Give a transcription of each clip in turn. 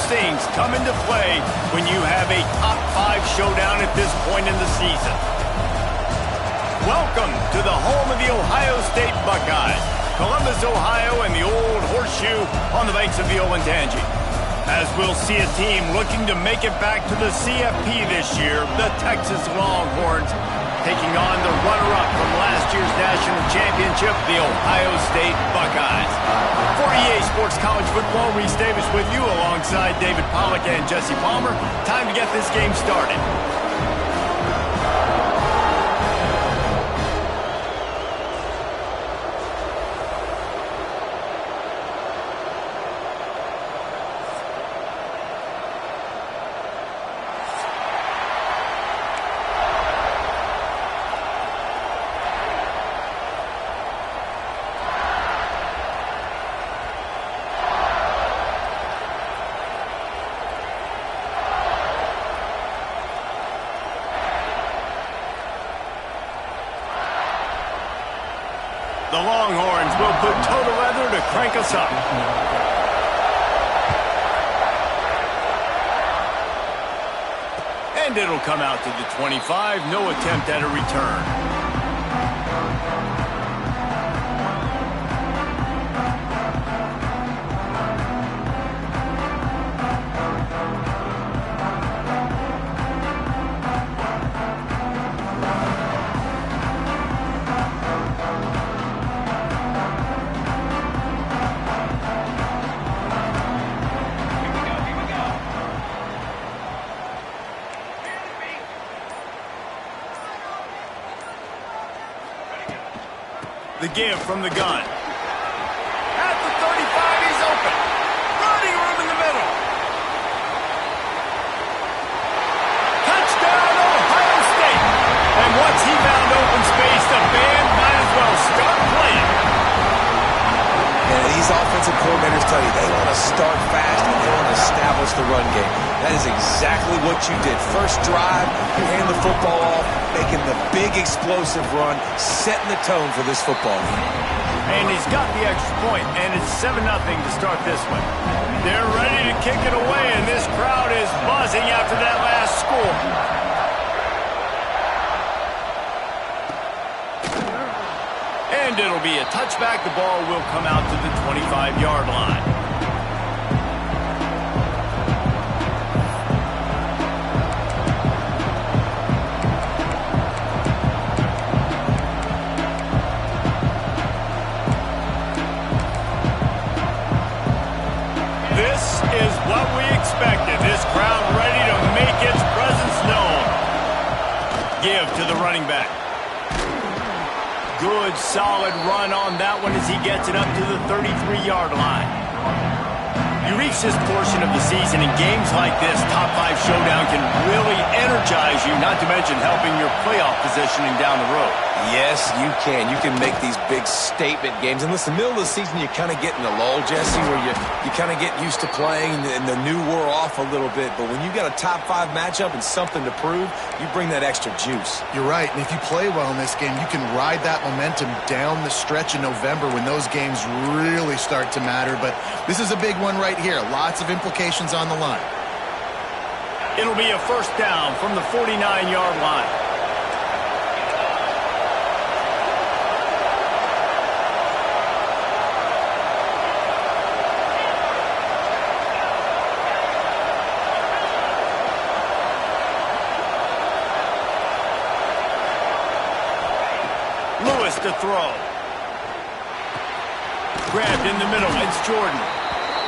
things come into play when you have a top 5 showdown at this point in the season. Welcome to the home of the Ohio State Buckeyes, Columbus, Ohio, and the Old Horseshoe on the banks of the Olentangy. As we'll see a team looking to make it back to the CFP this year, the Texas Longhorns, taking on the runner-up from last year's national championship, the Ohio State Buckeyes. For EA Sports College Football, Reese Davis with you alongside David Pollack and Jesse Palmer. Time to get this game started. The Longhorns will put total leather to crank us up. And it'll come out to the 25. No attempt at a return. The give from the gun. At the 35, he's open. Running room in the middle. Touchdown, Ohio State. And once he found open space, the band might as well start playing. And these offensive coordinators tell you they want to start fast and they want to establish the run game. That is exactly what you did. First drive, you hand the football off, making the big explosive run, setting the tone for this football game. And he's got the extra point, and it's 7-0 to start this one. They're ready to kick it away, and this crowd is buzzing after that last score. And it'll be a touchback. The ball will come out to the 25-yard line. This is what we expected. This crowd ready to make its presence known. Give to the running back. Good, solid run on that one as he gets it up to the 33-yard line. You reach this portion of the season, and games like this, top 5 showdown, can really energize you, not to mention helping your playoff positioning down the road. Yes, you can. You can make these big statement games. And listen, middle of the season, you kind of get in the lull, Jesse, where you kind of get used to playing and the new wore off a little bit. But when you got a top 5 matchup and something to prove, you bring that extra juice. You're right. And if you play well in this game, you can ride that momentum down the stretch in November when those games really start to matter. But this is a big one right here. Lots of implications on the line. It'll be a first down from the 49-yard line. Lewis to throw. Grabbed in the middle. It's Jordan.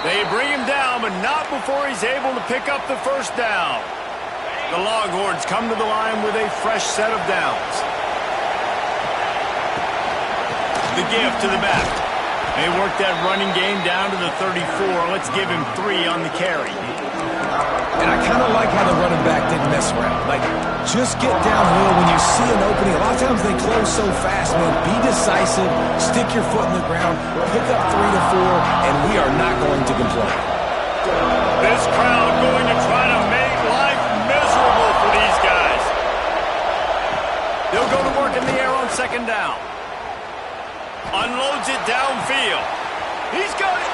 They bring him down, but not before he's able to pick up the first down. The Longhorns come to the line with a fresh set of downs. The give to the back. They work that running game down to the 34. Let's give him 3 on the carry. And I kind of like how the running back didn't mess around. Like, just get downhill when you see an opening. A lot of times they close so fast, man. Be decisive, stick your foot in the ground, pick up 3 to 4, and we are not going to complain. This crowd going to try to make life miserable for these guys. They'll go to work in the air on second down. Unloads it downfield. He's got it.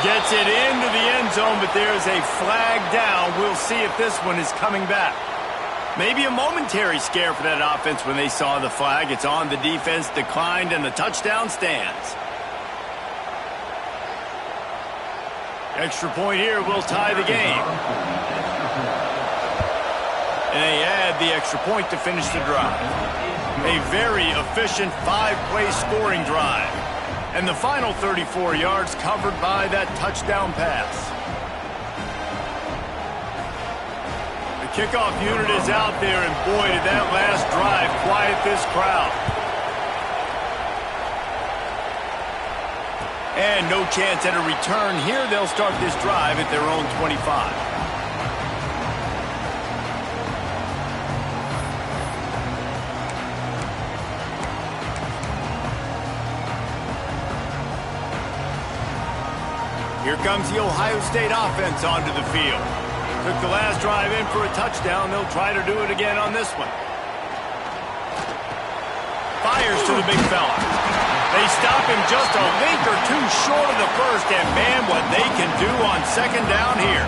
Gets it into the end zone, but there's a flag down. We'll see if this one is coming back. Maybe a momentary scare for that offense when they saw the flag. It's on, the defense declined, and the touchdown stands. Extra point here will tie the game. And they add the extra point to finish the drive. A very efficient 5-play scoring drive. And the final 34 yards covered by that touchdown pass. The kickoff unit is out there, and boy, did that last drive quiet this crowd. And no chance at a return here. They'll start this drive at their own 25. Here comes the Ohio State offense onto the field. Took the last drive in for a touchdown. They'll try to do it again on this one. Fires to the big fella. They stop him just a link or two short of the first, and man, what they can do on second down here.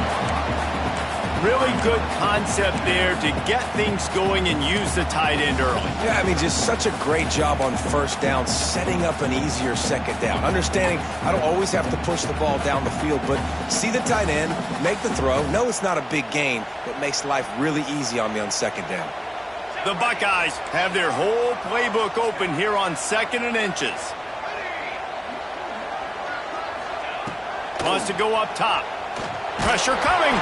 Really good concept there to get things going and use the tight end early. Yeah, I mean, just such a great job on first down, setting up an easier second down. Understanding I don't always have to push the ball down the field, but see the tight end, make the throw. No, it's not a big gain, but makes life really easy on me on second down. The Buckeyes have their whole playbook open here on 2nd and inches. Wants to go up top. Pressure coming.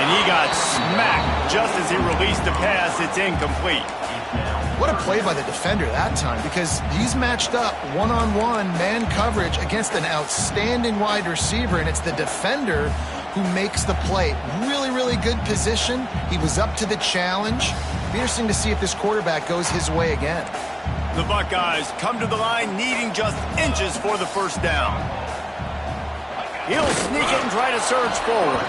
And he got smacked just as he released the pass. It's incomplete. What a play by the defender that time, because he's matched up one-on-one man coverage against an outstanding wide receiver, and it's the defender who makes the play. Really, really good position. He was up to the challenge. Be interesting to see if this quarterback goes his way again. The Buckeyes come to the line needing just inches for the first down. He'll sneak it and try to surge forward.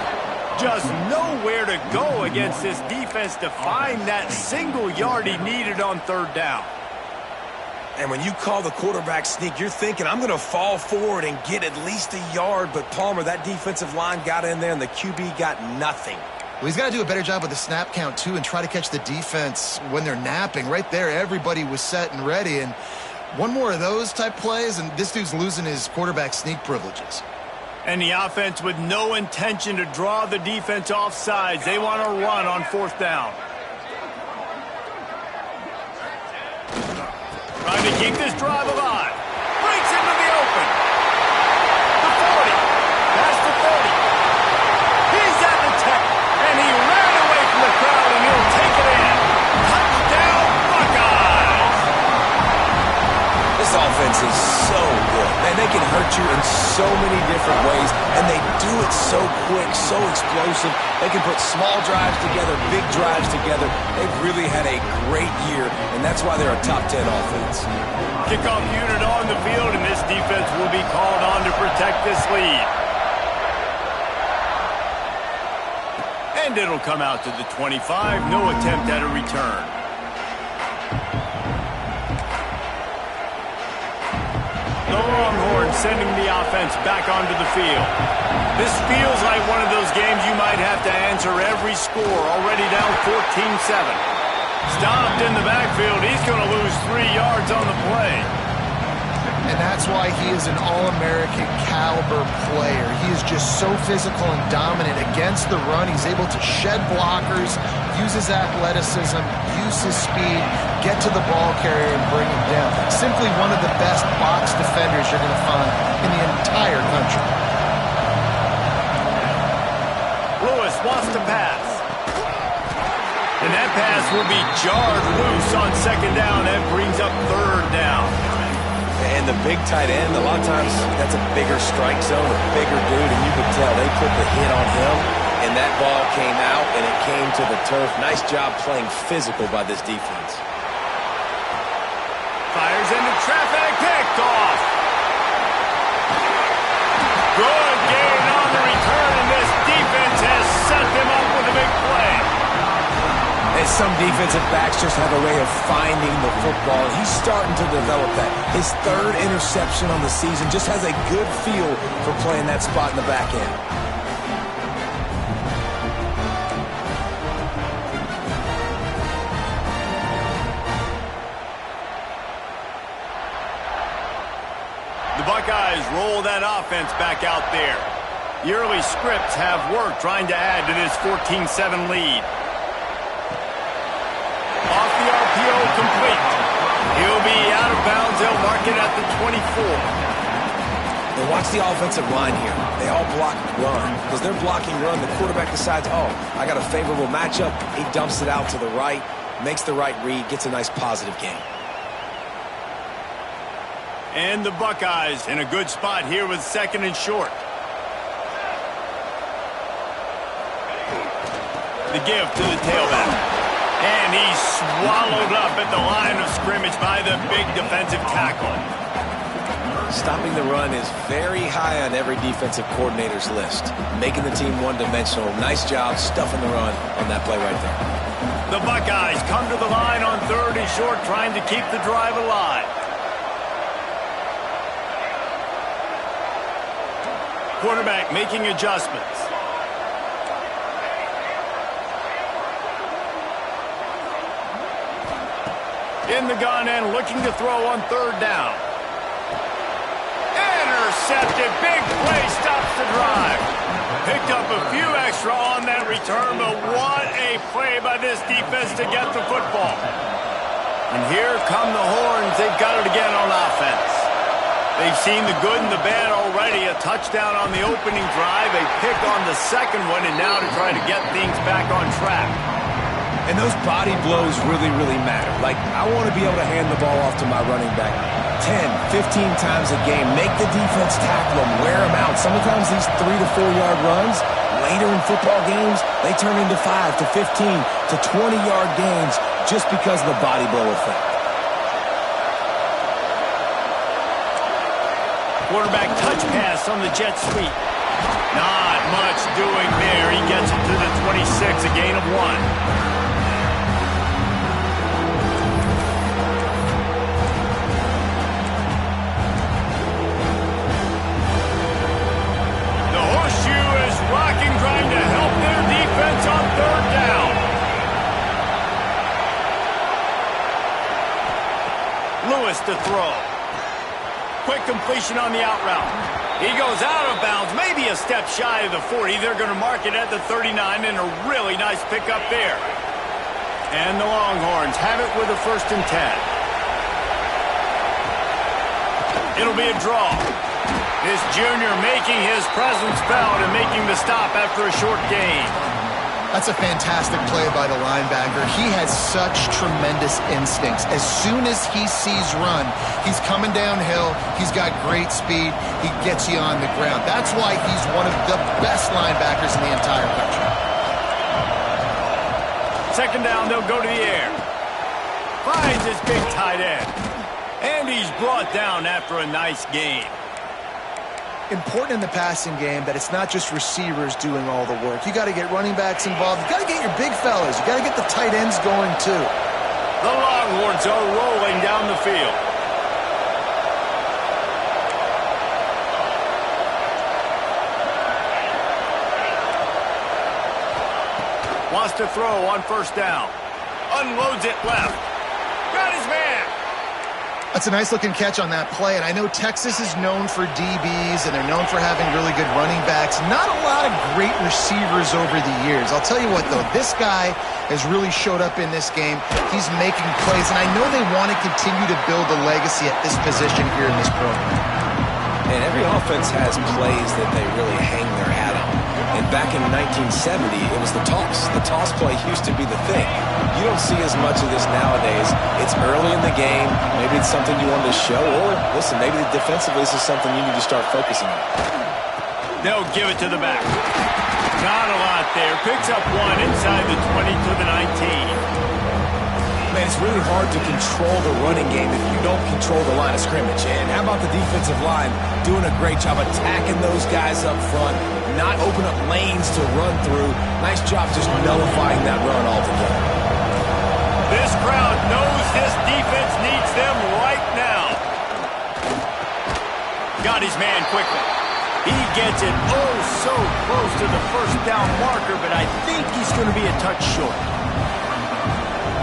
Just nowhere to go against this defense to find that single yard he needed on third down. And when you call the quarterback sneak, you're thinking, I'm going to fall forward and get at least a yard. But Palmer, that defensive line got in there, and the QB got nothing. Well, he's got to do a better job with the snap count, too, and try to catch the defense when they're napping. Right there, everybody was set and ready. And one more of those type plays, and this dude's losing his quarterback sneak privileges. And the offense with no intention to draw the defense off sides. They want to run on fourth down. Trying to keep this drive alive. Breaks into the open. The 40. Past the 30. He's at the 10. And he ran away from the crowd, and he'll take it in. Touchdown, Buckeyes. This offense is so good. Man, they can hurt you in so many different ways, and they do it so quick, so explosive. They can put small drives together, big drives together. They've really had a great year, and that's why they're a top 10 offense. Kickoff unit on the field, and this defense will be called on to protect this lead. And it'll come out to the 25. No attempt at a return. The Longhorns sending the offense back onto the field. This feels like one of those games you might have to answer every score. Already down 14-7. Stopped in the backfield. He's going to lose 3 yards on the play. And that's why he is an All-American caliber player. He is just so physical and dominant against the run. He's able to shed blockers, use his athleticism, use his speed, get to the ball carrier and bring him down. Simply one of the best box defenders you're going to find in the entire country. Lewis wants to pass. And that pass will be jarred loose on second down. That brings up third down. And the big tight end, a lot of times that's a bigger strike zone, a bigger dude, and you could tell they put the hit on him, and that ball came out, and it came to the turf. Nice job playing physical by this defense. Fires into traffic, picked off. Good gain on the return, and this defense has set them up with a big play. As Some defensive backs just have a way of finding the football. He's starting to develop that. His third interception on the season, just has a good feel for playing that spot in the back end. The Buckeyes roll that offense back out there. The early scripts have worked trying to add to this 14-7 lead. Off the RPO, complete. He'll be out of bounds. They'll mark it at the 24. And watch the offensive line here. They all block run. Because they're blocking run, the quarterback decides, oh, I got a favorable matchup. He dumps it out to the right, makes the right read, gets a nice positive gain. And the Buckeyes in a good spot here with 2nd and short. The give to the tailback. And he's swallowed up at the line of scrimmage by the big defensive tackle. Stopping the run is very high on every defensive coordinator's list. Making the team one-dimensional. Nice job stuffing the run on that play right there. The Buckeyes come to the line on 3rd and short, trying to keep the drive alive. Quarterback making adjustments. In the gun and looking to throw on 3rd down. Intercepted. Big play stops the drive. Picked up a few extra on that return, but what a play by this defense to get the football. And here come the horns. They've got it again on offense. They've seen the good and the bad already. A touchdown on the opening drive, a pick on the 2nd one, and now to try to get things back on track. And those body blows really, really matter. Like, I want to be able to hand the ball off to my running back 10, 15 times a game. Make the defense tackle them, wear them out. Sometimes these 3 to 4 yard runs, later in football games, they turn into 5 to 15 to 20 yard gains just because of the body blow effect. Quarterback touch pass on the jet sweep. Not much doing there. He gets it to the 26, a gain of 1. Rocking, trying to help their defense on 3rd down. Lewis to throw. Quick completion on the out route. He goes out of bounds, maybe a step shy of the 40. They're going to mark it at the 39, and a really nice pickup there. And the Longhorns have it with a 1st and 10. It'll be a draw. This junior making his presence felt and making the stop after a short gain. That's a fantastic play by the linebacker. He has such tremendous instincts. As soon as he sees run, he's coming downhill. He's got great speed. He gets you on the ground. That's why he's one of the best linebackers in the entire country. 2nd down, they'll go to the air. Finds his big tight end. And he's brought down after a nice gain. Important in the passing game that it's not just receivers doing all the work. You got to get running backs involved. You got to get your big fellas. You got to get the tight ends going too. The Longhorns are rolling down the field. Wants to throw on 1st down. Unloads it left. Got his man. That's a nice-looking catch on that play, and I know Texas is known for DBs, and they're known for having really good running backs. Not a lot of great receivers over the years. I'll tell you what, though, this guy has really showed up in this game. He's making plays, and I know they want to continue to build a legacy at this position here in this program. And every offense has plays that they really hang their hat on. And back in 1970, it was the toss. The toss play used to be the thing. You don't see as much of this nowadays. It's early in the game. Maybe it's something you wanted to show. Or, listen, maybe defensively this is something you need to start focusing on. They'll give it to the back. Not a lot there. Picks up 1 inside the 20 to the 19. Man, it's really hard to control the running game if you don't control the line of scrimmage. And how about the defensive line doing a great job attacking those guys up front, not open up lanes to run through. Nice job just nullifying that run altogether. This crowd knows this defense needs them right now. Got his man quickly. He gets it oh so close to the first down marker, but I think he's going to be a touch short.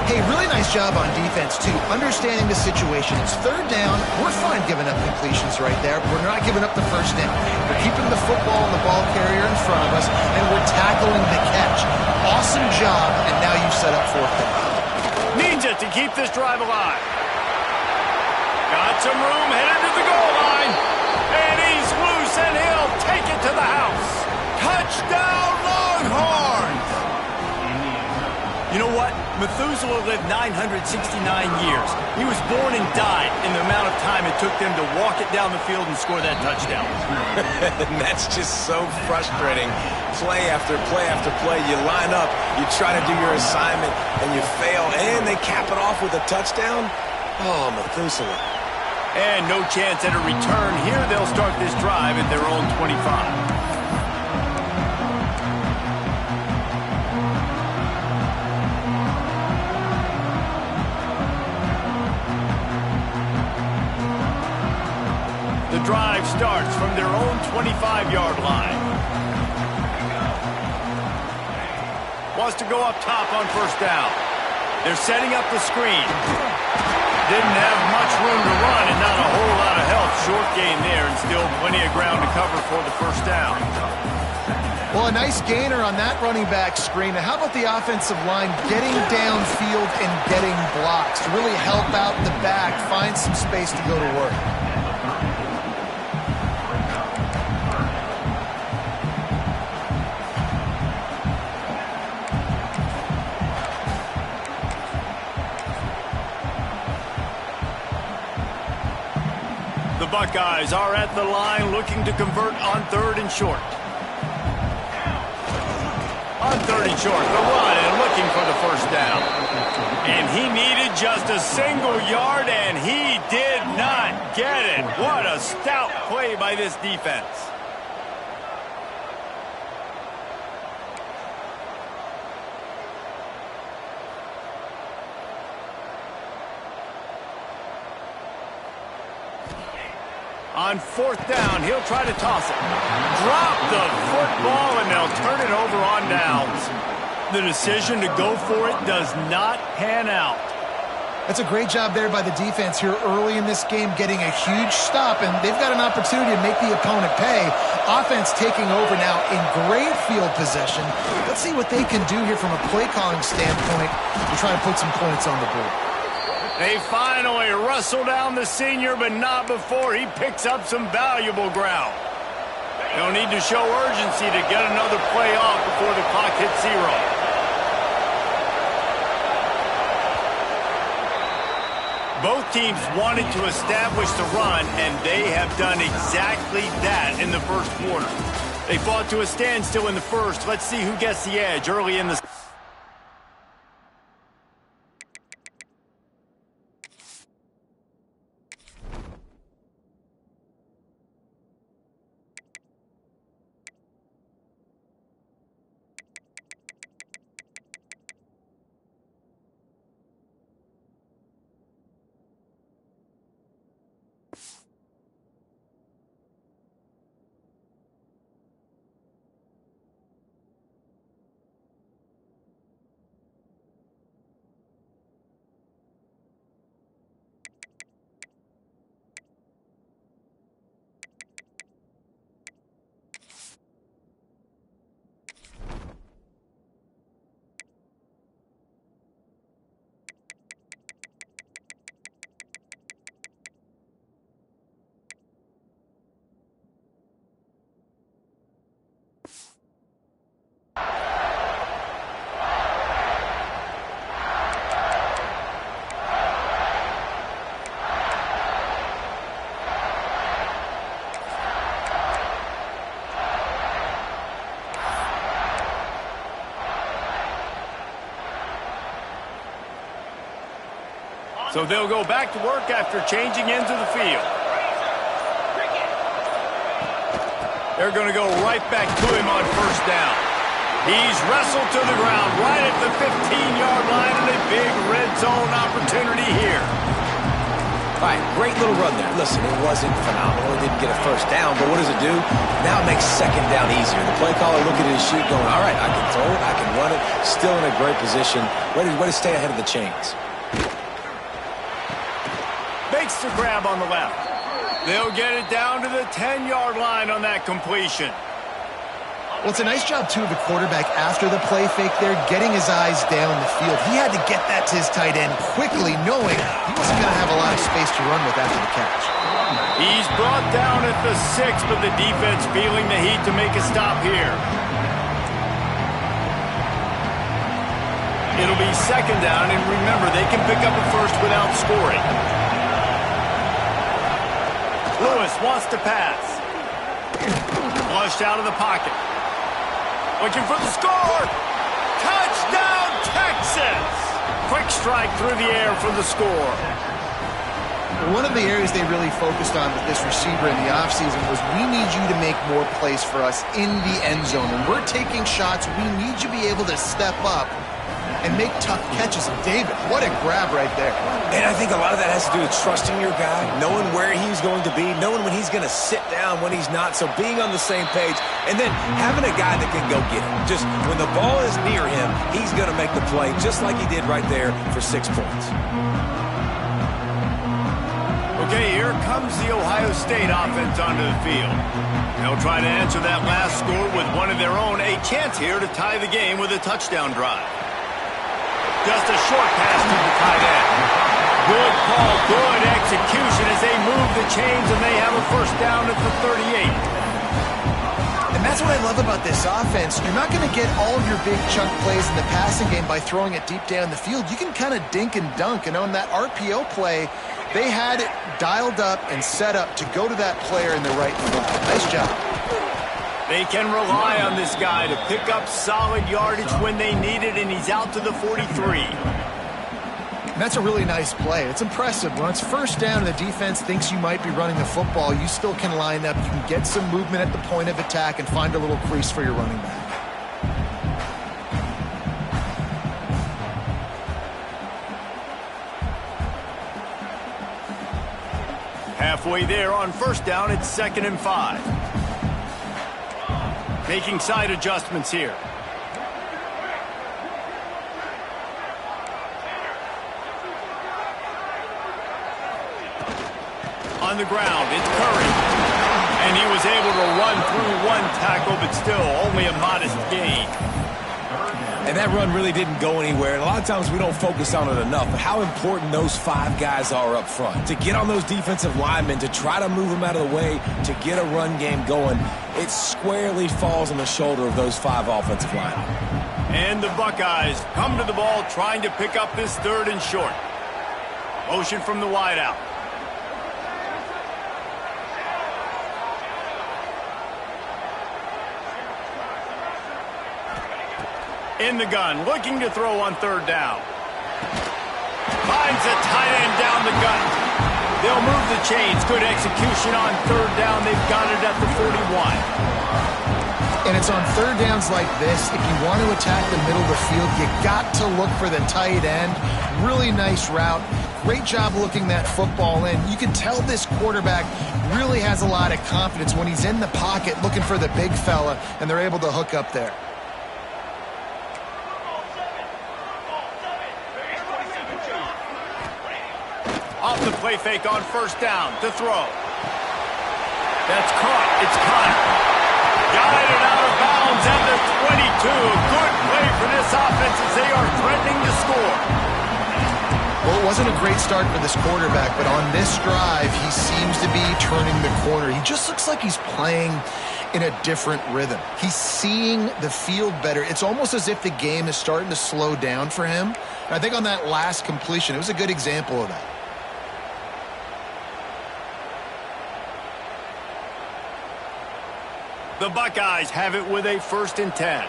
Hey, really nice job on defense, too. Understanding the situation. It's third down. We're fine giving up completions right there. We're not giving up the first down. We're keeping the football and the ball carrier in front of us, and we're tackling the catch. Awesome job, and now you've set up fourth down. Needs it to keep this drive alive. Got some room headed to the goal line. And he's loose, and he'll take it to the house. Touchdown, Longhorns! You know what? Methuselah lived 969 years. He was born and died in the amount of time it took them to walk it down the field and score that touchdown. And that's just so frustrating. Play after play after play. You line up, you try to do your assignment, and you fail, and they cap it off with a touchdown? Oh, Methuselah. And no chance at a return here. They'll start this drive at their own 25. The drive starts from their own 25-yard line. Wants to go up top on first down. They're setting up the screen. Didn't have much room to run and not a whole lot of help. Short gain there and still plenty of ground to cover for the first down. Well, a nice gainer on that running back screen. Now, how about the offensive line getting downfield and getting blocks to really help out the back, find some space to go to work? The Buckeyes are at the line looking to convert on third and short. On third and short, the run and looking for the first down. And he needed just a single yard, and he did not get it. What a stout play by this defense. On fourth down, he'll try to toss it. Drop the football, and they'll turn it over on downs. The decision to go for it does not pan out. That's a great job there by the defense here early in this game, getting a huge stop, and they've got an opportunity to make the opponent pay. Offense taking over now in great field possession. Let's see what they can do here from a play-calling standpoint to try to put some points on the board. They finally wrestle down the senior, but not before he picks up some valuable ground. They'll need to show urgency to get another play off before the clock hits zero. Both teams wanted to establish the run, and they have done exactly that in the first quarter. They fought to a standstill in the first. Let's see who gets the edge early in the So they'll go back to work after changing into the field. They're going to go right back to him on first down. He's wrestled to the ground right at the 15-yard line, and a big red zone opportunity here. All right, great little run there. Listen, it wasn't phenomenal. It didn't get a first down, but what does it do? Now it makes second down easier. The play caller looking at his sheet going, all right, I can throw it, I can run it. Still in a great position. Way to stay ahead of the chains. Makes the grab on the left. They'll get it down to the 10-yard line on that completion. Well, it's a nice job, too, of the quarterback after the play fake there, getting his eyes down the field. He had to get that to his tight end quickly, knowing he wasn't going to have a lot of space to run with after the catch. He's brought down at the 6, but the defense feeling the heat to make a stop here. It'll be second down, and remember, they can pick up a first without scoring. Lewis wants to pass. Flushed out of the pocket. Looking for the score. Touchdown, Texas! Quick strike through the air for the score. One of the areas they really focused on with this receiver in the offseason was, we need you to make more plays for us in the end zone. When we're taking shots, we need you to be able to step up and make tough catches. And David, what a grab right there. And I think a lot of that has to do with trusting your guy, knowing where he's going to be, knowing when he's going to sit down, when he's not, so being on the same page, and then having a guy that can go get him. Just when the ball is near him, he's going to make the play, just like he did right there for 6 points. Okay, here comes the Ohio State offense onto the field. They'll try to answer that last score with one of their own, a chance here to tie the game with a touchdown drive. Just a short pass to the tight end. Good call, good execution as they move the chains, and they have a first down at the 38. And that's what I love about this offense. You're not going to get all of your big chunk plays in the passing game by throwing it deep down the field. You can kind of dink and dunk, and on that RPO play, they had it dialed up and set up to go to that player in the right foot. Nice job. They can rely on this guy to pick up solid yardage when they need it, and he's out to the 43. And that's a really nice play. It's impressive. When it's first down and the defense thinks you might be running the football, you still can line up. You can get some movement at the point of attack and find a little crease for your running back. Halfway there on first down, it's 2nd and 5. Making side adjustments here. On the ground, it's Curry. And he was able to run through one tackle, but still only a modest gain. And that run really didn't go anywhere. And a lot of times we don't focus on it enough, but how important those 5 guys are up front. To get on those defensive linemen, to try to move them out of the way, to get a run game going, it squarely falls on the shoulder of those 5 offensive linemen. And the Buckeyes come to the ball trying to pick up this 3rd and short. Motion from the wideout. In the gun, looking to throw on 3rd down. Finds a tight end down the gut. They'll move the chains. Good execution on 3rd down. They've got it at the 41. And it's on 3rd downs like this. If you want to attack the middle of the field, you got to look for the tight end. Really nice route. Great job looking that football in. You can tell this quarterback really has a lot of confidence when he's in the pocket looking for the big fella, and they're able to hook up there. Off the play fake on 1st down to throw. That's caught. It's Connor. Guided out of bounds at the 22. Good play for this offense as they are threatening to score. Well, it wasn't a great start for this quarterback, but on this drive, he seems to be turning the corner. He just looks like he's playing in a different rhythm. He's seeing the field better. It's almost as if the game is starting to slow down for him. And I think on that last completion, it was a good example of that. The Buckeyes have it with a 1st and 10.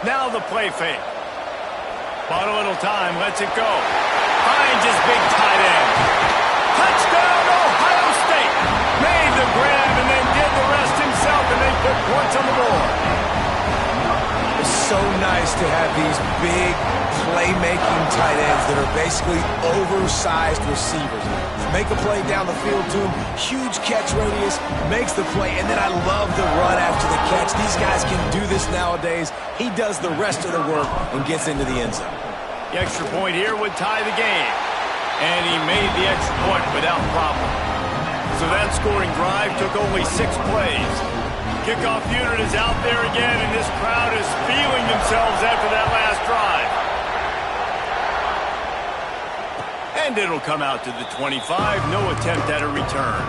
Now the play fake. Bought a little time, lets it go. Finds his big tight end. Touchdown, Ohio State. Made the grab and then did the rest himself, and they put points on the board. It's so nice to have these big playmaking tight ends that are basically oversized receivers. Make a play down the field to him, huge catch radius, makes the play, and then I love the run after the catch. These guys can do this nowadays. He does the rest of the work and gets into the end zone. The extra point here would tie the game. And he made the extra point without problem. So that scoring drive took only 6 plays. Kickoff unit is out there again, and this crowd is feeling themselves after that last drive. And it'll come out to the 25. No attempt at a return.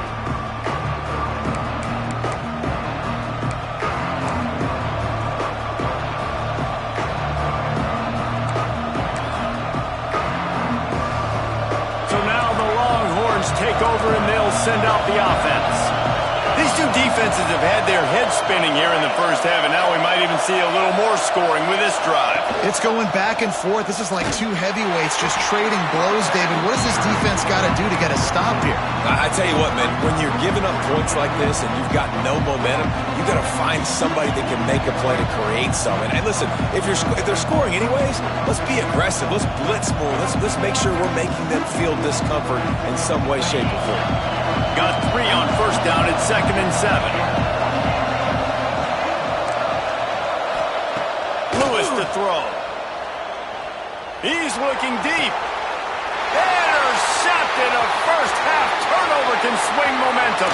Take over and they'll send out the offense. These two defenses have had their heads spinning here in the first half, and now we might even see a little more scoring with this drive. It's going back and forth. This is like two heavyweights just trading blows, David. What does this defense got to do to get a stop here? I tell you what, man, when you're giving up points like this and you've got no momentum, you got to find somebody that can make a play to create something. And listen, if they're scoring anyways, let's be aggressive. Let's blitz more. Let's make sure we're making them feel discomfort in some way, shape, or form. Got 3 on first down at 2nd and 7. Lewis to throw. He's looking deep. Intercepted. A first half turnover can swing momentum.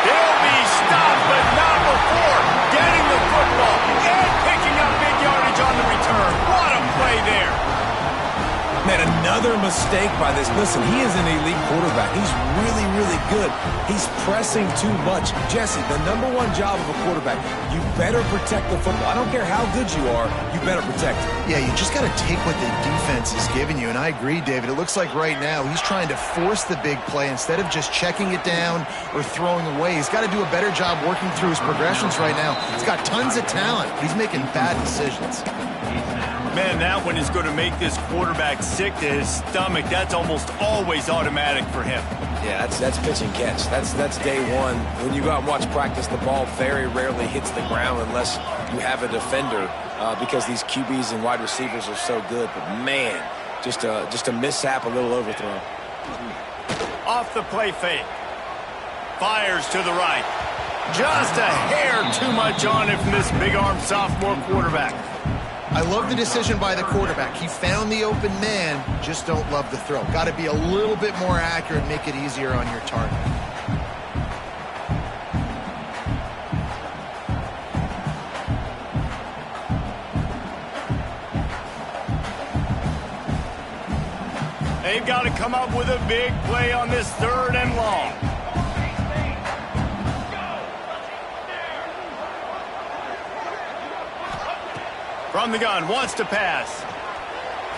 He'll be stopped, but not before getting the football and picking up big yardage on the return. What a play there. Man, another mistake by this. Listen, he is an elite quarterback. He's really, really good. He's pressing too much. Jesse, the #1 job of a quarterback, you better protect the football. I don't care how good you are, you better protect it. Yeah, you just got to take what the defense is giving you, and I agree, David. It looks like right now he's trying to force the big play instead of just checking it down or throwing away. He's got to do a better job working through his progressions right now. He's got tons of talent. He's making bad decisions. Man, that one is going to make this quarterback sick to his stomach. That's almost always automatic for him. Yeah, that's pitch and catch. That's day one. When you go out and watch practice, the ball very rarely hits the ground unless you have a defender because these QBs and wide receivers are so good. But, man, just a mishap, a little overthrow. Off the play fake. Fires to the right. Just a hair too much on it from this big-armed sophomore quarterback. I love the decision by the quarterback. He found the open man, just don't love the throw. Got to be a little bit more accurate, make it easier on your target. They've got to come up with a big play on this 3rd and long. From the gun, wants to pass.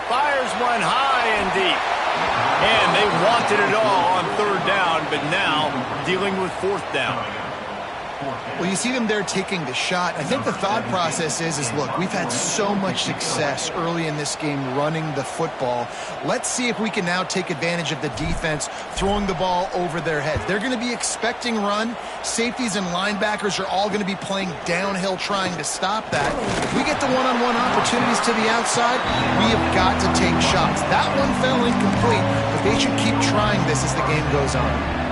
Fires one high and deep. And they wanted it all on 3rd down, but now dealing with 4th down. Well, you see them there taking the shot. I think the thought process is look, we've had so much success early in this game running the football. Let's see if we can now take advantage of the defense throwing the ball over their heads. They're going to be expecting run. Safeties and linebackers are all going to be playing downhill trying to stop that. If we get the one-on-one opportunities to the outside, we have got to take shots. That one fell incomplete, but they should keep trying this as the game goes on.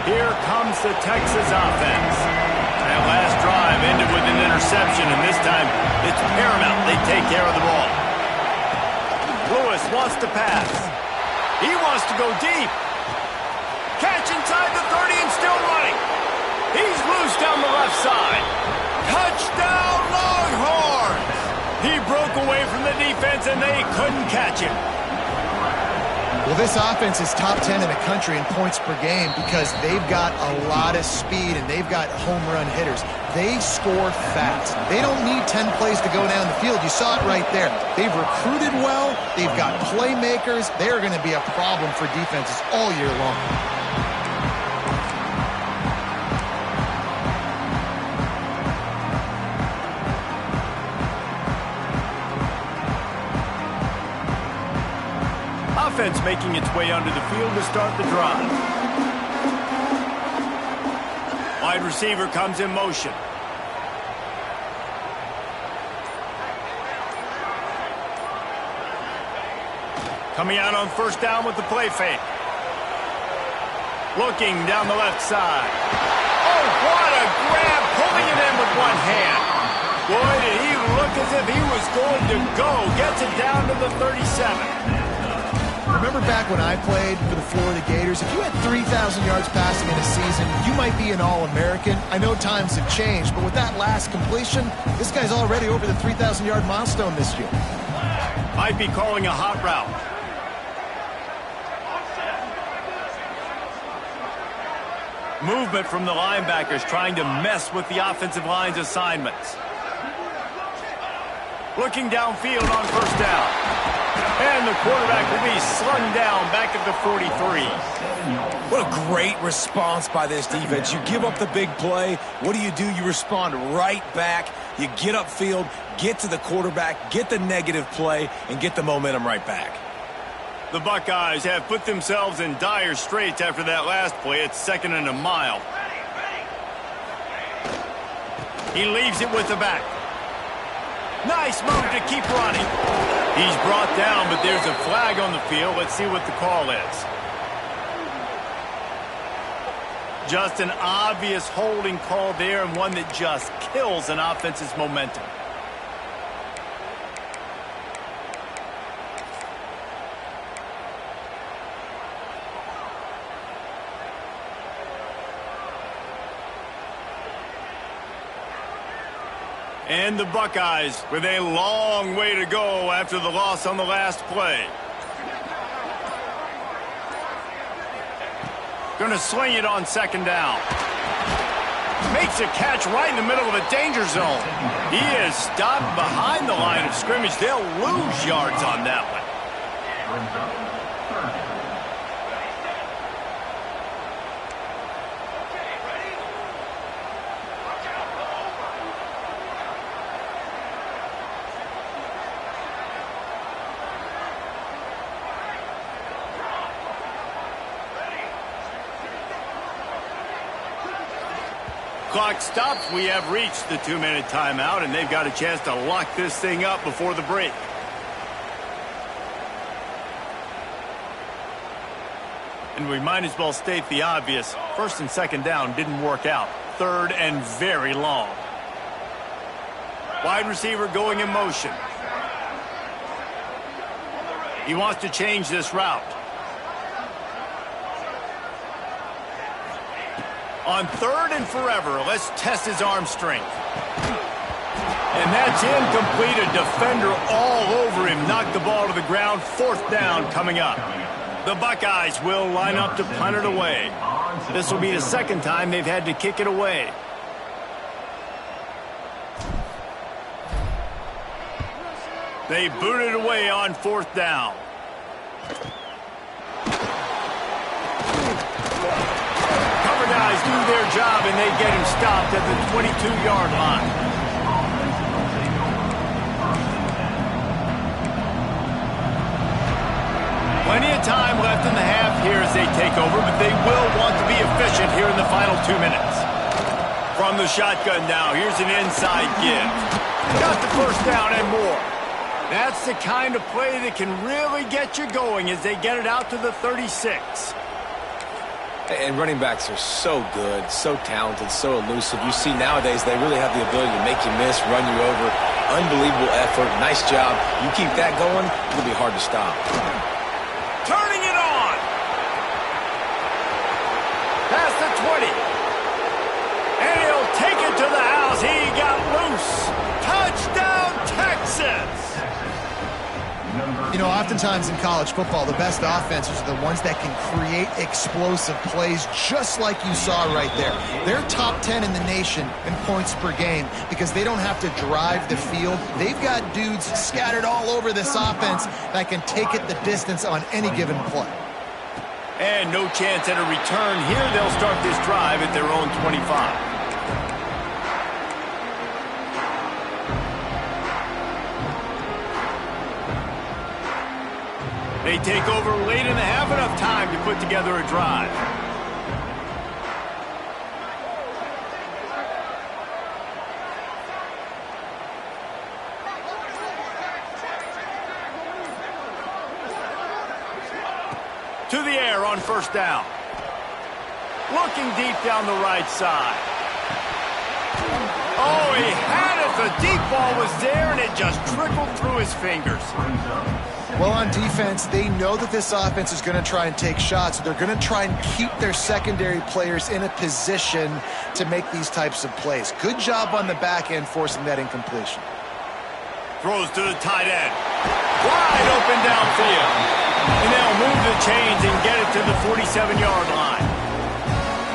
Here comes the Texas offense. That last drive ended with an interception, and this time it's paramount they take care of the ball. Lewis wants to pass. He wants to go deep. Catch inside the 30 and still running. He's loose down the left side. Touchdown, Longhorns! He broke away from the defense, and they couldn't catch him. Well, this offense is top 10 in the country in points per game because they've got a lot of speed and they've got home run hitters. They score fast. They don't need 10 plays to go down the field. You saw it right there. They've recruited well. They've got playmakers. They are going to be a problem for defenses all year long. offense making its way onto the field to start the drive. Wide receiver comes in motion. Coming out on first down with the play fake. Looking down the left side. Oh, what a grab, pulling it in with one hand. Boy, did he look as if he was going to go. Gets it down to the 37. Remember back when I played for the Florida Gators, if you had 3,000 yards passing in a season, you might be an All-American. I know times have changed, but with that last completion, this guy's already over the 3,000-yard milestone this year. Might be calling a hot route. Movement from the linebackers trying to mess with the offensive line's assignments. Looking downfield on first down. And the quarterback will be slung down back at the 43. What a great response by this defense. You give up the big play. What do? You respond right back. You get upfield, get to the quarterback, get the negative play, and get the momentum right back. The Buckeyes have put themselves in dire straits after that last play. It's 2nd and a mile. He leaves it with the back. Nice move to keep running. He's brought down, but there's a flag on the field. Let's see what the call is. Just an obvious holding call there, and one that just kills an offense's momentum. And the Buckeyes with a long way to go after the loss on the last play. Going to sling it on 2nd down. Makes a catch right in the middle of a danger zone. He is stopped behind the line of scrimmage. They'll lose yards on that one. Clock stops. We have reached the 2-minute timeout, and they've got a chance to lock this thing up before the break. And we might as well state the obvious. 1st and 2nd down didn't work out. 3rd and very long. Wide receiver going in motion. He wants to change this route. On 3rd and forever, let's test his arm strength. And that's incomplete. A defender all over him. Knocked the ball to the ground. 4th down coming up. The Buckeyes will line up to punt it away. This will be the 2nd time they've had to kick it away. They boot it away on 4th down. Guys do their job, and they get him stopped at the 22-yard line. Plenty of time left in the half here as they take over, but they will want to be efficient here in the final 2 minutes. From the shotgun now, here's an inside give. Got the first down and more. That's the kind of play that can really get you going as they get it out to the 36. And running backs are so good, so talented, so elusive. You see nowadays they really have the ability to make you miss, run you over. Unbelievable effort. Nice job. You keep that going, it'll be hard to stop. Turning it on. Past the 20. And he'll take it to the house. He got loose. Touchdown, Texas. You know, oftentimes in college football, the best offenses are the ones that can create explosive plays, just like you saw right there. They're top 10 in the nation in points per game because they don't have to drive the field. They've got dudes scattered all over this offense that can take it the distance on any given play. And no chance at a return here. They'll start this drive at their own 25. They take over late in the half, enough time to put together a drive. To the air on first down. Looking deep down the right side. Oh, he had it. The deep ball was there, and it just trickled through his fingers. Well, on defense, they know that this offense is going to try and take shots. They're going to try and keep their secondary players in a position to make these types of plays. Good job on the back end forcing that incompletion. Throws to the tight end. Wide open downfield. And they'll move the chains and get it to the 47-yard line.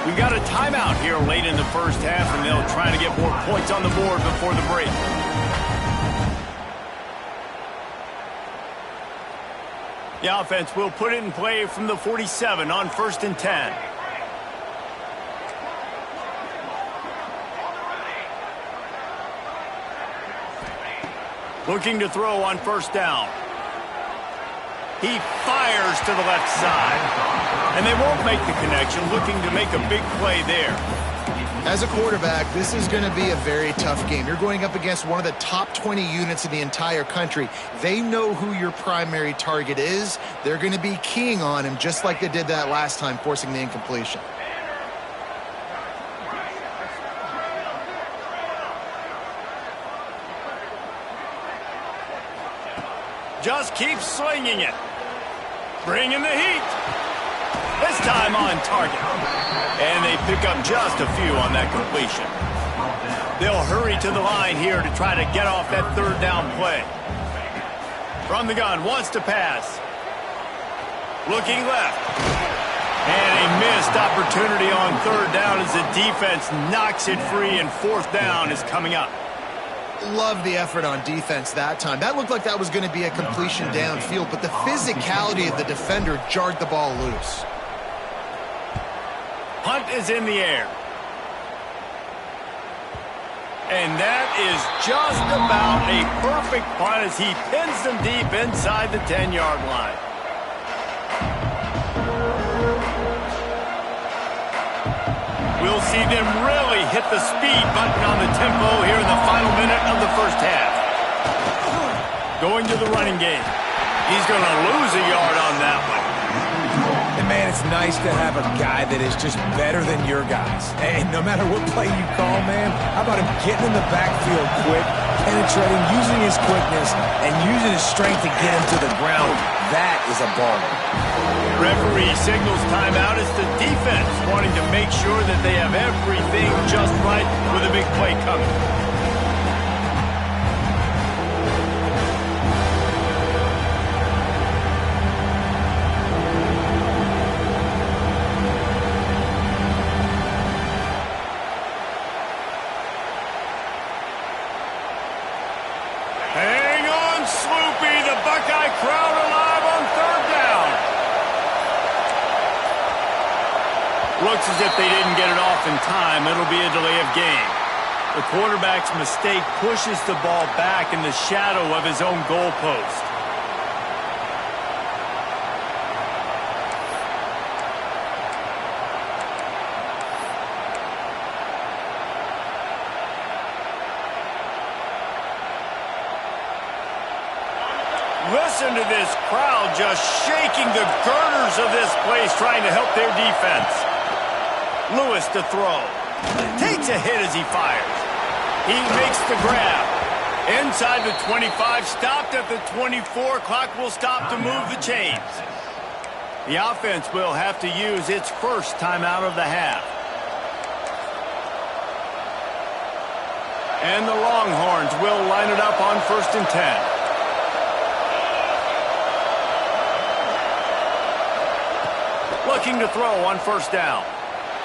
We've got a timeout here late in the first half, and they'll try to get more points on the board before the break. The offense will put it in play from the 47 on 1st and 10. Looking to throw on first down. He fires to the left side. And they won't make the connection, looking to make a big play there. As a quarterback, this is going to be a very tough game. You're going up against one of the top 20 units in the entire country. They know who your primary target is. They're going to be keying on him, just like they did that last time, forcing the incompletion. Just keep slinging it. Bringing the heat. This time on target. And they pick up just a few on that completion. They'll hurry to the line here to try to get off that third down play. From the gun, wants to pass. Looking left. And a missed opportunity on third down as the defense knocks it free, and fourth down is coming up. Love the effort on defense that time. That looked like that was going to be a completion downfield, but the physicality of the defender jarred the ball loose. Punt is in the air. And that is just about a perfect punt as he pins them deep inside the 10-yard line. We'll see them really hit the speed button on the tempo here in the final minute of the first half. Going to the running game. He's going to lose a yard on that one. And, man, it's nice to have a guy that is just better than your guys. And no matter what play you call, man, how about him getting in the backfield quick, penetrating, using his quickness, and using his strength to get him to the ground. That is a baller. Referee signals timeout as the defense wanting to make sure that they have everything just right with a big play coming. Hang on, Sloopy, the Buckeye crowd alive on third down. Looks as if they didn't get it off in time. It'll be a delay of game. The quarterback's mistake pushes the ball back in the shadow of his own goalpost. Listen to this crowd just shaking the girders of this place, trying to help their defense. Lewis to throw. Takes a hit as he fires. He makes the grab. Inside the 25, stopped at the 24. Clock will stop to move the chains. The offense will have to use its first timeout of the half. And the Longhorns will line it up on 1st and 10. Looking to throw on first down.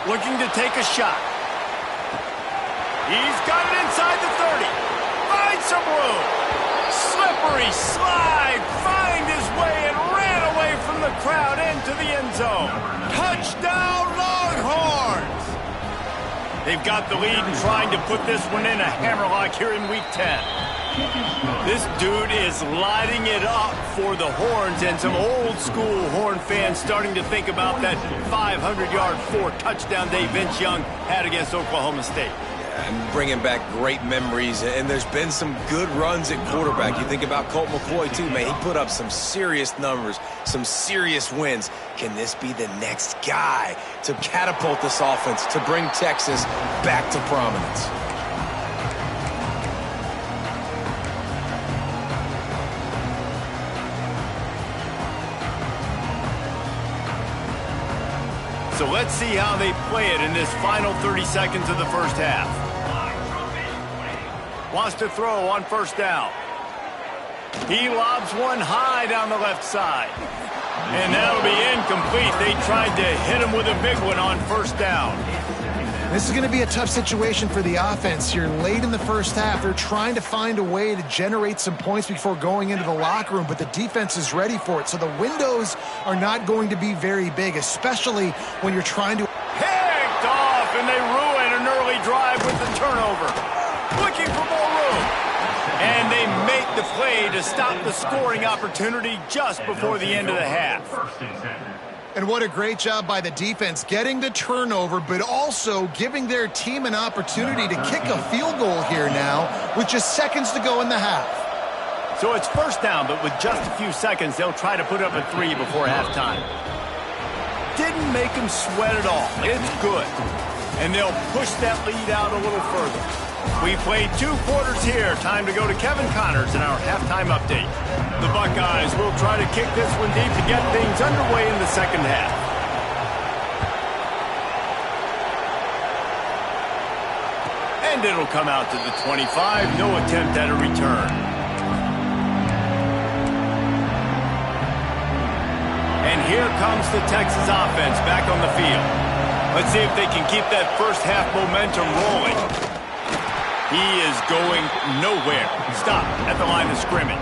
Looking to take a shot. He's got it inside the 30. Finds some room. Slippery slide. Find his way and ran away from the crowd into the end zone. Touchdown, Longhorns! They've got the lead and trying to put this one in a hammerlock here in Week 10. This dude is lighting it up for the Horns, and some old-school Horn fans starting to think about that 500-yard, 4-touchdown day Vince Young had against Oklahoma State. And bringing back great memories, and there's been some good runs at quarterback. You think about Colt McCoy, too, man. He put up some serious numbers, some serious wins. Can this be the next guy to catapult this offense, to bring Texas back to prominence? So let's see how they play it in this final 30 seconds of the first half. Wants to throw on first down. He lobs one high down the left side. And that'll be incomplete. They tried to hit him with a big one on first down. This is going to be a tough situation for the offense here. Late in the first half, they're trying to find a way to generate some points before going into the locker room, but the defense is ready for it. So the windows are not going to be very big, especially when you're trying to... Picked off, and they ruin an early drive with the turnover. Looking for more room. And they make the play to stop the scoring opportunity just before the end of the half. And what a great job by the defense, getting the turnover, but also giving their team an opportunity to kick a field goal here now with just seconds to go in the half. So it's first down, but with just a few seconds, they'll try to put up a 3 before halftime. Didn't make them sweat at all. It's good. And they'll push that lead out a little further. We played 2 quarters here. Time to go to Kevin Connors in our halftime update. The Buckeyes will try to kick this one deep to get things underway in the second half. And it'll come out to the 25. No attempt at a return. And here comes the Texas offense back on the field. Let's see if they can keep that first half momentum rolling. He is going nowhere. Stop at the line of scrimmage.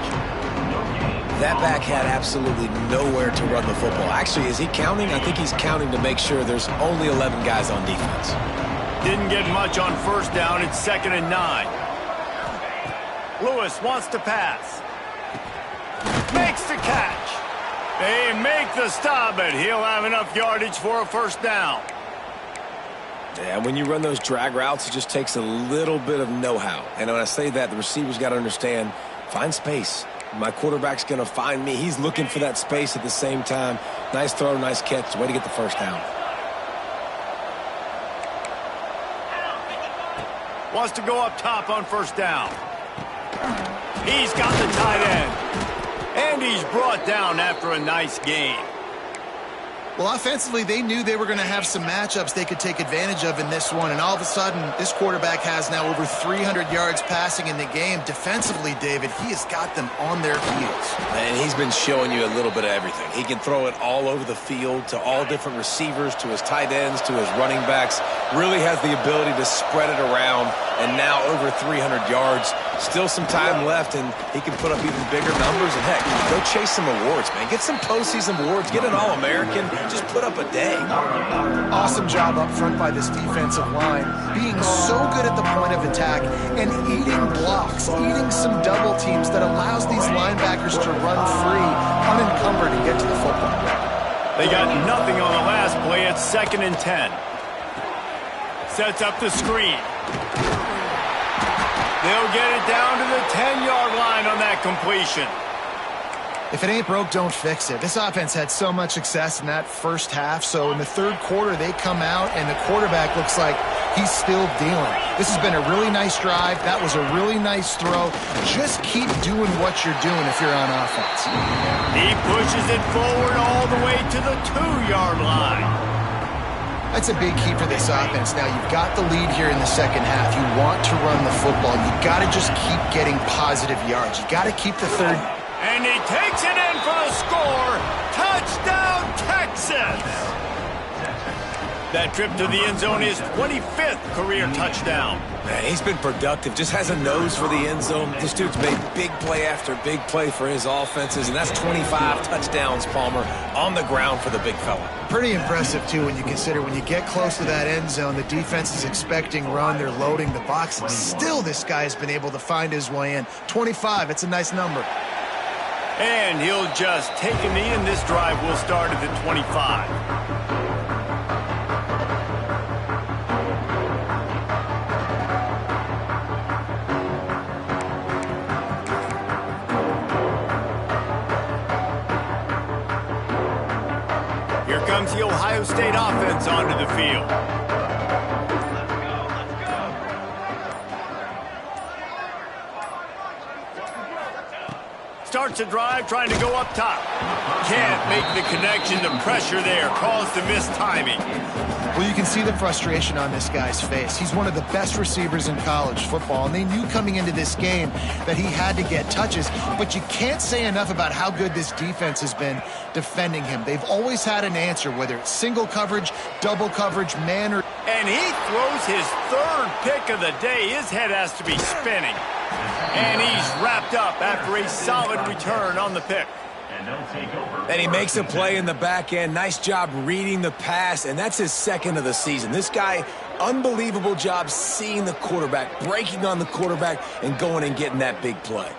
That back had absolutely nowhere to run the football. Actually, is he counting? I think he's counting to make sure there's only 11 guys on defense. Didn't get much on first down. It's 2nd and 9. Lewis wants to pass. Makes the catch. They make the stop, but he'll have enough yardage for a first down. Yeah, when you run those drag routes, it just takes a little bit of know-how. And when I say that, the receiver's got to understand, find space. My quarterback's going to find me. He's looking for that space at the same time. Nice throw, nice catch. Way to get the first down. Wants to go up top on first down. He's got the tight end. And he's brought down after a nice game. Well, offensively, they knew they were going to have some matchups they could take advantage of in this one, and all of a sudden, this quarterback has now over 300 yards passing in the game. Defensively, David, he has got them on their heels. And he's been showing you a little bit of everything. He can throw it all over the field to all different receivers, to his tight ends, to his running backs. Really has the ability to spread it around, and now over 300 yards. Still some time left, and he can put up even bigger numbers. And, heck, go chase some awards, man. Get some postseason awards. Get an All-American. Just put up a day. Awesome job up front by this defensive line, being so good at the point of attack and eating blocks, eating some double teams that allows these linebackers to run free, unencumbered, and get to the football. They got nothing on the last play. It's 2nd and 10. Sets up the screen. They'll get it down to the 10-yard line on that completion. If it ain't broke, don't fix it. This offense had so much success in that first half, so in the third quarter, they come out, and the quarterback looks like he's still dealing. This has been a really nice drive. That was a really nice throw. Just keep doing what you're doing if you're on offense. He pushes it forward all the way to the 2-yard line. That's a big key for this offense. Now, you've got the lead here in the second half. You want to run the football. You've got to just keep getting positive yards. You've got to keep the third. And he takes it in for the score. Touchdown, Texas! That trip to the end zone is 25th career touchdown. Man, he's been productive, just has a nose for the end zone. This dude's made big play after big play for his offenses, and that's 25 touchdowns, Palmer, on the ground for the big fella. Pretty impressive, too, when you consider when you get close to that end zone, the defense is expecting run, they're loading the box, and still this guy has been able to find his way in. 25, it's a nice number. And he'll just take a knee, and this drive will start at the 25. Here comes the Ohio State offense onto the field. Starts a drive trying to go up top. Can't make the connection. The pressure there caused the missed timing. Well, you can see the frustration on this guy's face. He's one of the best receivers in college football, and they knew coming into this game that he had to get touches, but you can't say enough about how good this defense has been defending him. They've always had an answer, whether it's single coverage, double coverage, man, or... And he throws his third pick of the day. His head has to be spinning. And he's wrapped up after a solid return on the pick. And he makes a play in the back end. Nice job reading the pass, and that's his second of the season. This guy, unbelievable job seeing the quarterback, breaking on the quarterback, and going and getting that big play.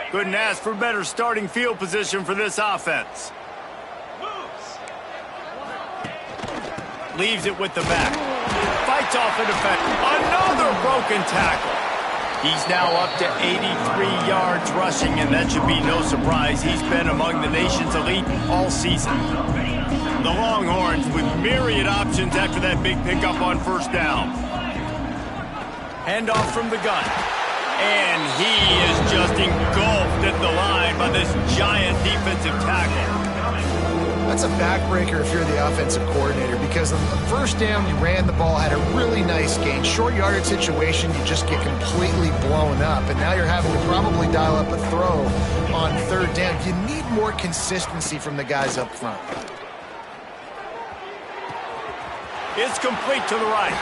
Couldn't ask for better starting field position for this offense. Leaves it with the back. Fights off a defender. Another broken tackle. He's now up to 83 yards rushing, and that should be no surprise. He's been among the nation's elite all season. The Longhorns with myriad options after that big pickup on first down. Handoff from the gun. And he is just engulfed at the line by this giant defensive tackle. That's a backbreaker if you're the offensive coordinator, because on the first down, you ran the ball, had a really nice gain. Short yardage situation, you just get completely blown up, and now you're having to probably dial up a throw on third down. You need more consistency from the guys up front. It's complete to the right.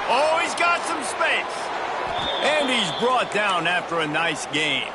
Oh, he's got some space. And he's brought down after a nice gain.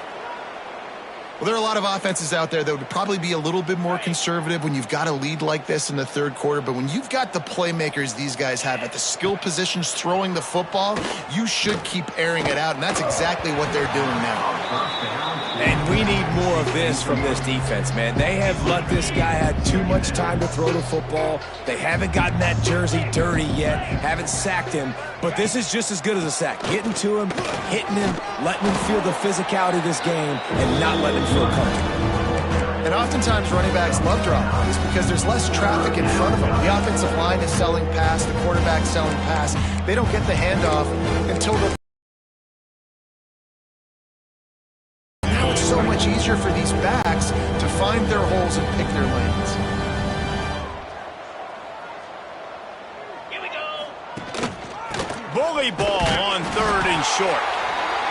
Well, there are a lot of offenses out there that would probably be a little bit more conservative when you've got a lead like this in the third quarter. But when you've got the playmakers these guys have at the skill positions throwing the football, you should keep airing it out. And that's exactly what they're doing now. And we need more of this from this defense, man. They have let this guy have too much time to throw the football. They haven't gotten that jersey dirty yet, haven't sacked him. But this is just as good as a sack. Getting to him, hitting him, letting him feel the physicality of this game, and not letting him feel comfortable. And oftentimes running backs love drop plays because there's less traffic in front of them. The offensive line is selling pass, the quarterback's selling pass. They don't get the handoff until the... Now it's so much easier for these backs to find their holes and pick their lanes. Bully ball on third and short.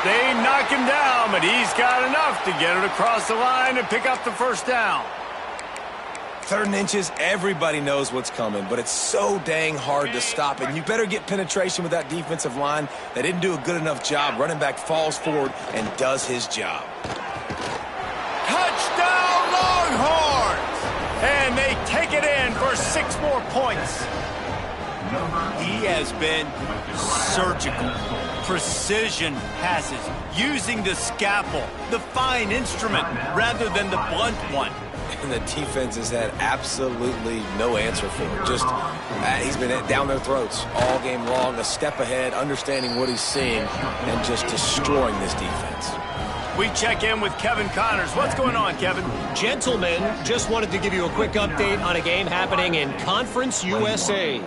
They knock him down, but he's got enough to get it across the line and pick up the first down. 3rd and inches, everybody knows what's coming, but it's so dang hard to stop it. And you better get penetration with that defensive line. They didn't do a good enough job. Running back falls forward and does his job. Touchdown, Longhorns! And they take it in for 6 more points. He has been surgical, precision passes, using the scalpel, the fine instrument, rather than the blunt one. And the defense has had absolutely no answer for it. Just, he's been down their throats all game long, a step ahead, understanding what he's seeing, and just destroying this defense. We check in with Kevin Connors. What's going on, Kevin? Gentlemen, just wanted to give you a quick update on a game happening in Conference USA.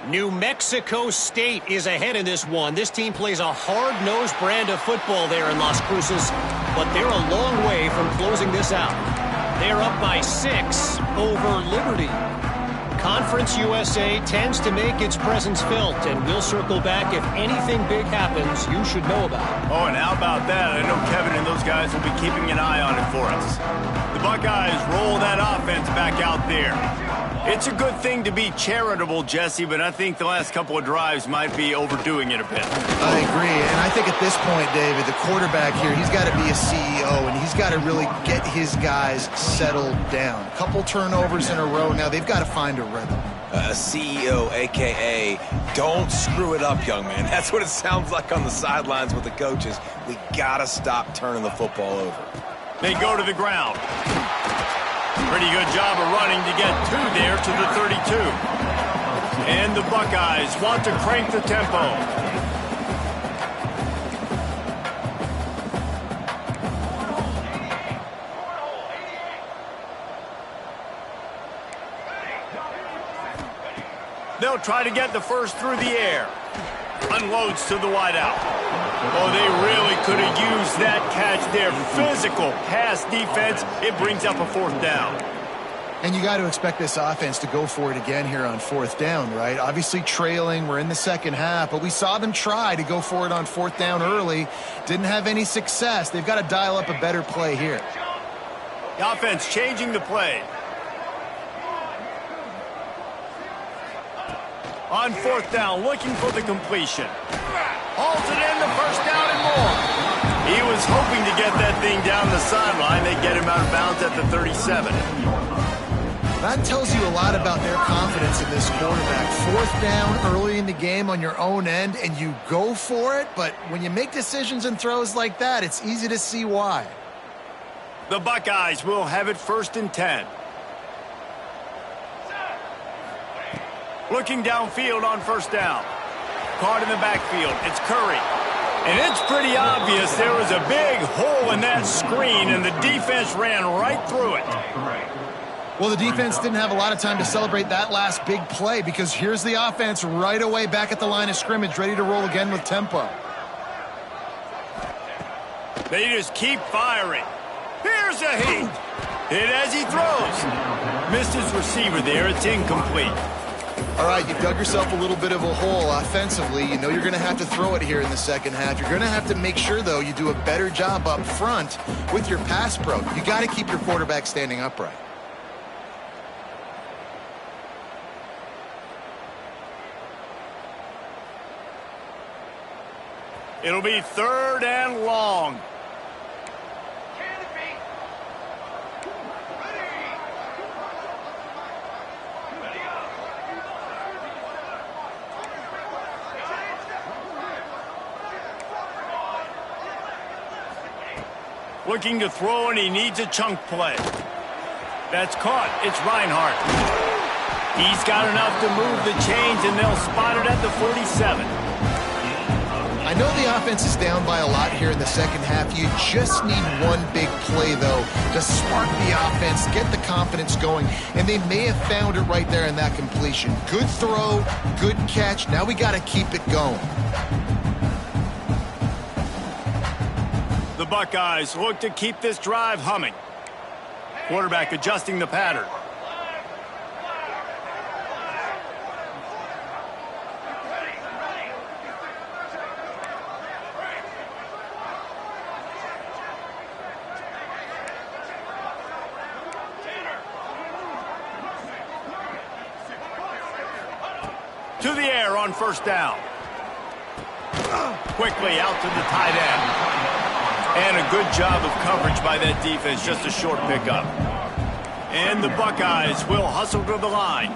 New Mexico State is ahead in this one. This team plays a hard-nosed brand of football there in Las Cruces, but they're a long way from closing this out. They're up by 6 over Liberty. Conference USA tends to make its presence felt, and we'll circle back if anything big happens you should know about. Oh, and how about that? I know Kevin and those guys will be keeping an eye on it for us. The Buckeyes roll that offense back out there. It's a good thing to be charitable, Jesse, but I think the last couple of drives might be overdoing it a bit. I agree, and I think at this point, David, the quarterback here, he's got to be a CEO, and he's got to really get his guys settled down. A couple turnovers in a row now. They've got to find a rhythm. CEO, a.k.a. don't screw it up, young man. That's what it sounds like on the sidelines with the coaches. We got to stop turning the football over. They go to the ground. Pretty good job of running to get two there to the 32. And the Buckeyes want to crank the tempo. They'll try to get the first through the air. Unloads to the wideout. Oh, they really could have used that catch there. Physical pass defense. It brings up a fourth down. And you got to expect this offense to go for it again here on fourth down, right? Obviously trailing. We're in the second half, but we saw them try to go for it on fourth down early. Didn't have any success. They've got to dial up a better play here. The offense changing the play. On fourth down, looking for the completion. Halted in the first down and more. He was hoping to get that thing down the sideline. They get him out of bounds at the 37. That tells you a lot about their confidence in this quarterback. Fourth down early in the game on your own end, and you go for it. But when you make decisions and throws like that, it's easy to see why. The Buckeyes will have it 1st and 10. Looking downfield on first down. Caught in the backfield. It's Curry. And it's pretty obvious there was a big hole in that screen, and the defense ran right through it. Well, the defense didn't have a lot of time to celebrate that last big play because here's the offense right away back at the line of scrimmage, ready to roll again with tempo. They just keep firing. Here's a heat. Hit as he throws. Missed his receiver there. It's incomplete. All right, you've dug yourself a little bit of a hole offensively. You know you're going to have to throw it here in the second half. You're going to have to make sure, though, you do a better job up front with your pass pro. You got to keep your quarterback standing upright. It'll be 3rd and long. Looking to throw, and he needs a chunk play. That's caught. It's Reinhardt. He's got enough to move the chains, and they'll spot it at the 47. I know the offense is down by a lot here in the second half. You just need one big play, though, to spark the offense, get the confidence going, and they may have found it right there in that completion. Good throw, good catch. Now we got to keep it going. The Buckeyes look to keep this drive humming. Quarterback adjusting the pattern. To the air on first down. Quickly out to the tight end. And a good job of coverage by that defense, just a short pickup. And the Buckeyes will hustle to the line.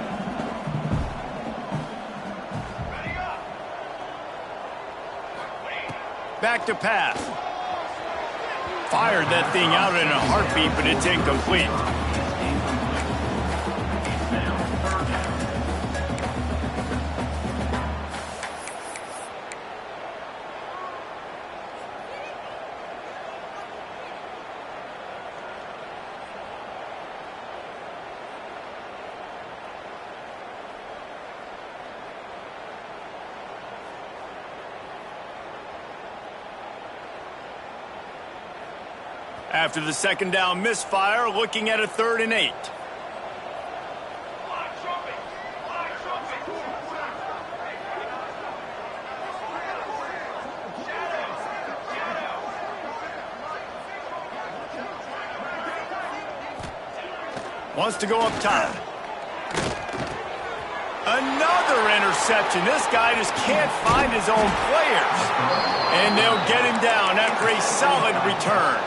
Back to pass. Fired that thing out in a heartbeat, but it's incomplete. After the second down misfire, looking at a 3rd and 8. Wants to go up top. Another interception. This guy just can't find his own players. And they'll get him down after a solid return.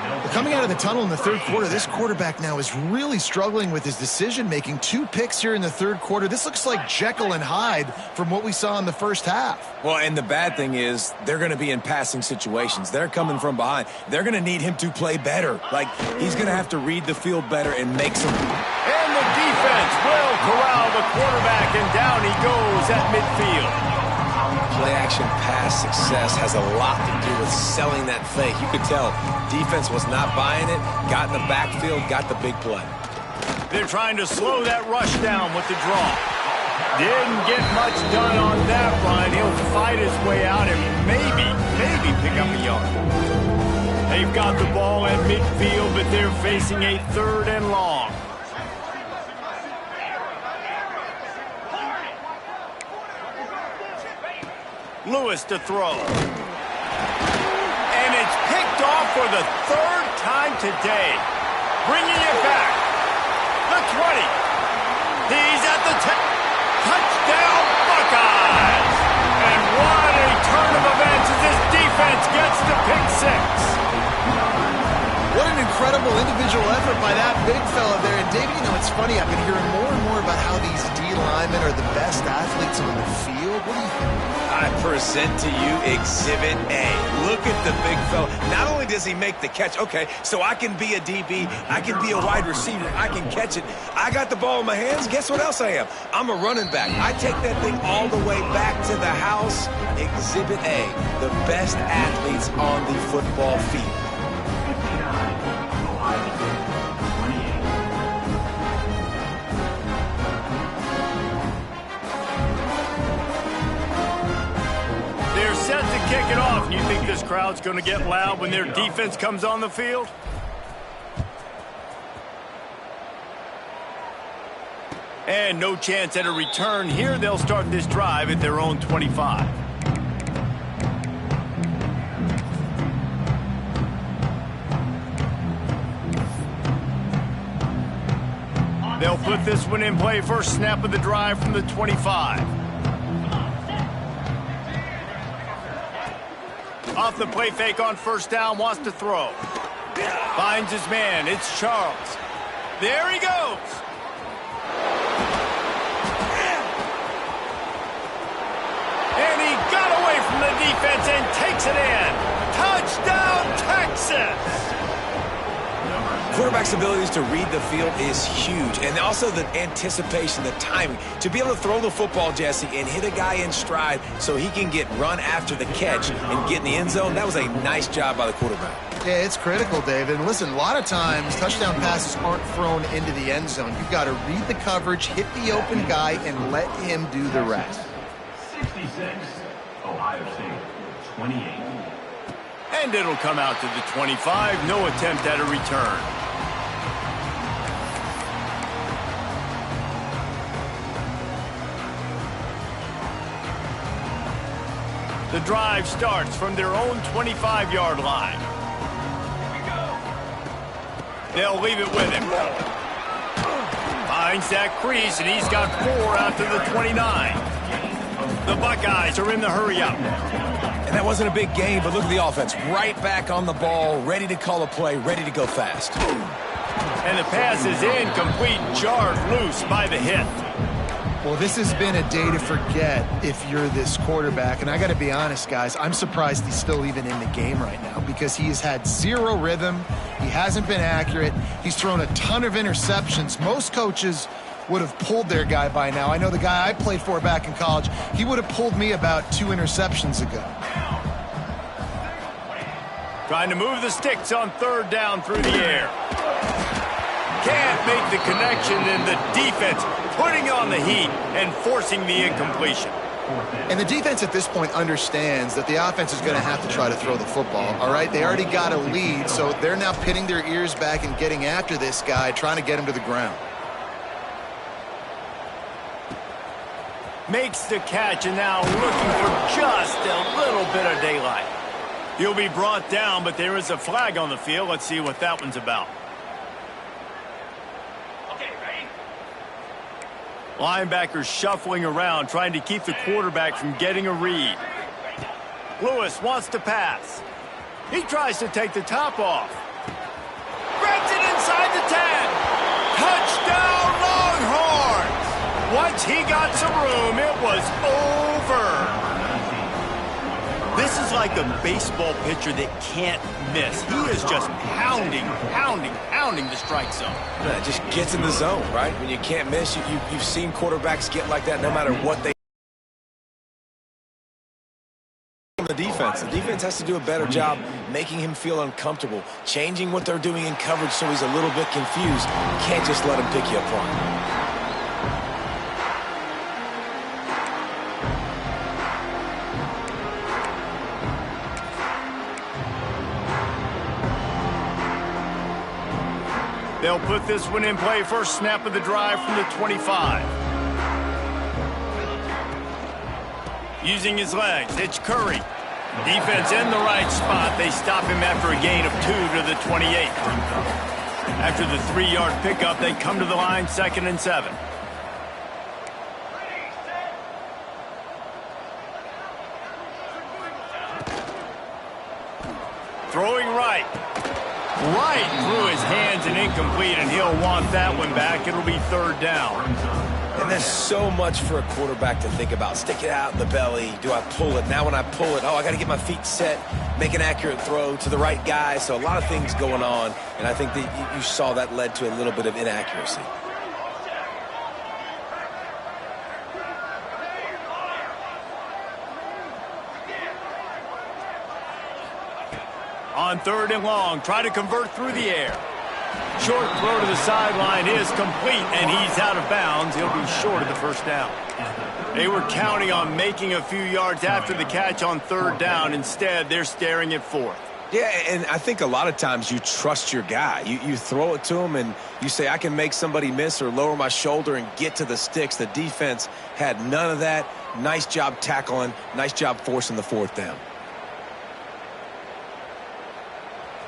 Well, coming out of the tunnel in the third quarter, this quarterback now is really struggling with his decision-making. 2 picks here in the third quarter. This looks like Jekyll and Hyde from what we saw in the first half. Well, and the bad thing is they're going to be in passing situations. They're coming from behind. They're going to need him to play better. Like, he's going to have to read the field better and make some... And the defense will corral the quarterback, and down he goes at midfield. Play-action pass success has a lot to do with selling that fake. You could tell defense was not buying it, got in the backfield, got the big play. They're trying to slow that rush down with the draw. Didn't get much done on that run. He'll fight his way out and maybe pick up a yard. They've got the ball at midfield, but they're facing a 3rd and long. Lewis to throw. And it's picked off for the 3rd time today. Bringing it back. The 20. He's at the 10. Touchdown, Buckeyes! And what a turn of events as this defense gets the pick 6. What an incredible individual effort by that big fella there. And, David, you know, it's funny. I've been hearing more and more about how these D linemen are the best athletes on the field. What do you think? I present to you Exhibit A. Look at the big fella. Not only does he make the catch, okay, so I can be a DB, I can be a wide receiver, I can catch it. I got the ball in my hands. Guess what else I am? I'm a running back. I take that thing all the way back to the house. Exhibit A, the best athletes on the football field. Set to kick it off. You think this crowd's going to get loud when their defense comes on the field? And no chance at a return here. They'll start this drive at their own 25. They'll put this one in play. First snap of the drive from the 25. Off the play fake on first down, wants to throw. Finds his man, it's Charles. There he goes. And he got away from the defense and takes it in. Touchdown, Texas! Quarterback's abilities to read the field is huge, and also the anticipation, the timing. To be able to throw the football, Jesse, and hit a guy in stride so he can get run after the catch and get in the end zone, that was a nice job by the quarterback. Yeah, it's critical, David. And listen, a lot of times touchdown passes aren't thrown into the end zone. You've got to read the coverage, hit the open guy, and let him do the rest. 66, Ohio State, 28. And it'll come out to the 25. No attempt at a return. The drive starts from their own 25-yard line. They'll leave it with him. Finds that crease, and he's got 4 out to the 29. The Buckeyes are in the hurry-up. And that wasn't a big game, but look at the offense. Right back on the ball, ready to call a play, ready to go fast. And the pass is incomplete, jarred loose by the hit. Well, this has been a day to forget if you're this quarterback. And I got to be honest, guys, I'm surprised he's still even in the game right now because he has had 0 rhythm. He hasn't been accurate. He's thrown a ton of interceptions. Most coaches would have pulled their guy by now. I know the guy I played for back in college, he would have pulled me about 2 interceptions ago. Trying to move the sticks on 3rd down through the air. Can't make the connection, and the defense putting on the heat and forcing the incompletion. And the defense at this point understands that the offense is going to have to try to throw the football, all right? They already got a lead, so they're now pinning their ears back and getting after this guy, trying to get him to the ground. Makes the catch, and now looking for just a little bit of daylight. He'll be brought down, but there is a flag on the field. Let's see what that one's about. Linebackers shuffling around, trying to keep the quarterback from getting a read. Lewis wants to pass. He tries to take the top off. Grabs it inside the 10. Touchdown, Longhorns! Once he got some room, it was over. This is like a baseball pitcher that can't miss. He is just pounding the strike zone. Yeah, it just gets in the zone, right? When you can't miss, you've seen quarterbacks get like that no matter what they The defense has to do a better job making him feel uncomfortable, changing what they're doing in coverage so he's a little bit confused. You can't just let him pick you apart. They'll put this one in play. First snap of the drive from the 25. Using his legs, it's Curry. Defense in the right spot. They stop him after a gain of 2 to the 28. After the 3-yard pickup, they come to the line, 2nd and 7. Throwing right. Right through his hands and incomplete, and he'll want that one back. It'll be 3rd down. And there's so much for a quarterback to think about. Stick it out in the belly. Do I pull it? Now when I pull it, I got to get my feet set, make an accurate throw to the right guy. So a lot of things going on, and I think that you saw that led to a little bit of inaccuracy. On 3rd and long, try to convert through the air. Short throw to the sideline is complete, and he's out of bounds. He'll be short of the 1st down. They were counting on making a few yards after the catch on 3rd down. Instead, they're staring at 4th. Yeah, and I think a lot of times you trust your guy. You throw it to him, and you say, I can make somebody miss or lower my shoulder and get to the sticks. The defense had none of that. Nice job tackling. Nice job forcing the 4th down.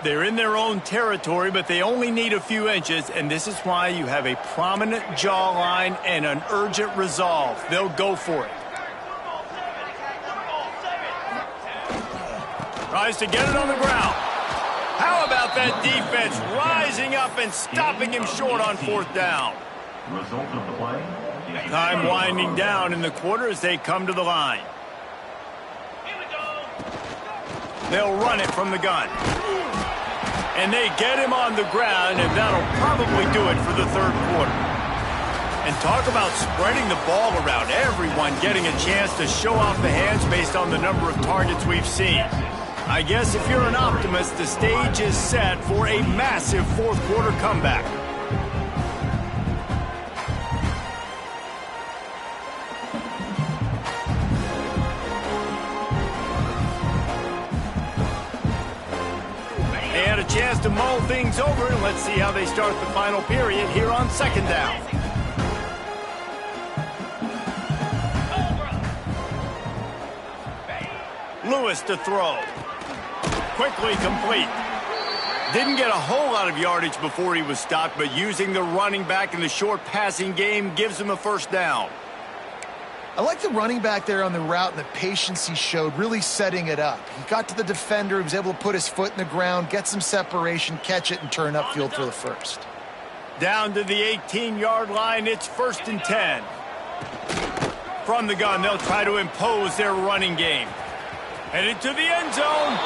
They're in their own territory, but they only need a few inches, and this is why you have a prominent jawline and an urgent resolve. They'll go for it. Tries to get it on the ground. How about that defense rising up and stopping him short on 4th down? Result of the play. Time winding down in the quarter as they come to the line. They'll run it from the gun. And they get him on the ground, and that'll probably do it for the 3rd quarter. And talk about spreading the ball around. Everyone getting a chance to show off the hands based on the number of targets we've seen. I guess if you're an optimist, the stage is set for a massive 4th quarter comeback. They had a chance to mull things over, and let's see how they start the final period here on 2nd down. Lewis to throw. Quickly complete. Didn't get a whole lot of yardage before he was stopped, but using the running back in the short passing game gives him a 1st down. I like the running back there on the route and the patience he showed, really setting it up. He got to the defender, he was able to put his foot in the ground, get some separation, catch it, and turn upfield for the 1st. Down to the 18-yard line, it's 1st and 10. From the gun, they'll try to impose their running game. Headed to the end zone,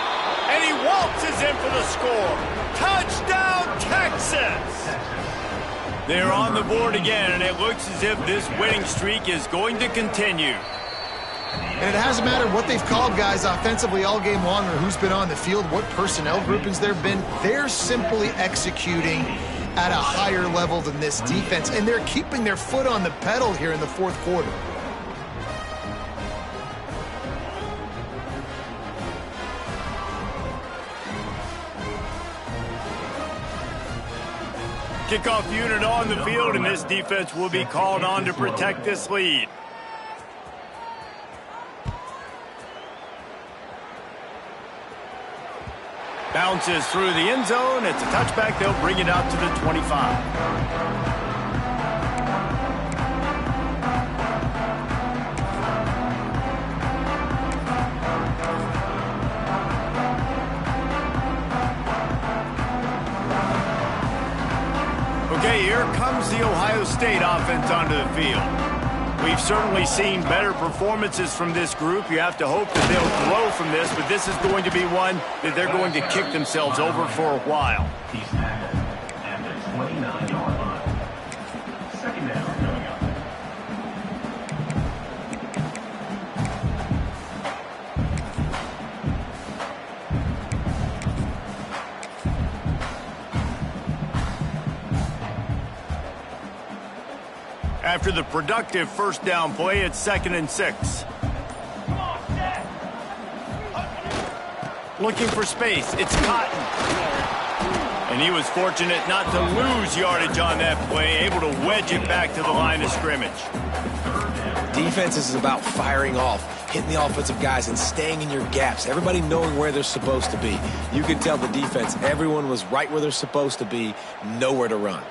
and he waltzes in for the score. Touchdown, Texas! They're on the board again, and it looks as if this winning streak is going to continue. And it hasn't mattered what they've called guys offensively all game long or who's been on the field, what personnel groupings there have been. They're simply executing at a higher level than this defense, and they're keeping their foot on the pedal here in the 4th quarter. Kickoff unit on the field, and this defense will be called on to protect this lead. Bounces through the end zone. It's a touchback. They'll bring it out to the 25. Okay, here comes the Ohio State offense onto the field. We've certainly seen better performances from this group. You have to hope that they'll grow from this, but this is going to be one that they're going to kick themselves over for a while. He's tackled at the 29-yard line. Second down coming up. After the productive first down play, it's 2nd and 6. Looking for space. It's Cotton. And he was fortunate not to lose yardage on that play, able to wedge it back to the line of scrimmage. Defense is about firing off, hitting the offensive guys and staying in your gaps, everybody knowing where they're supposed to be. You can tell the defense, everyone was right where they're supposed to be, nowhere to run.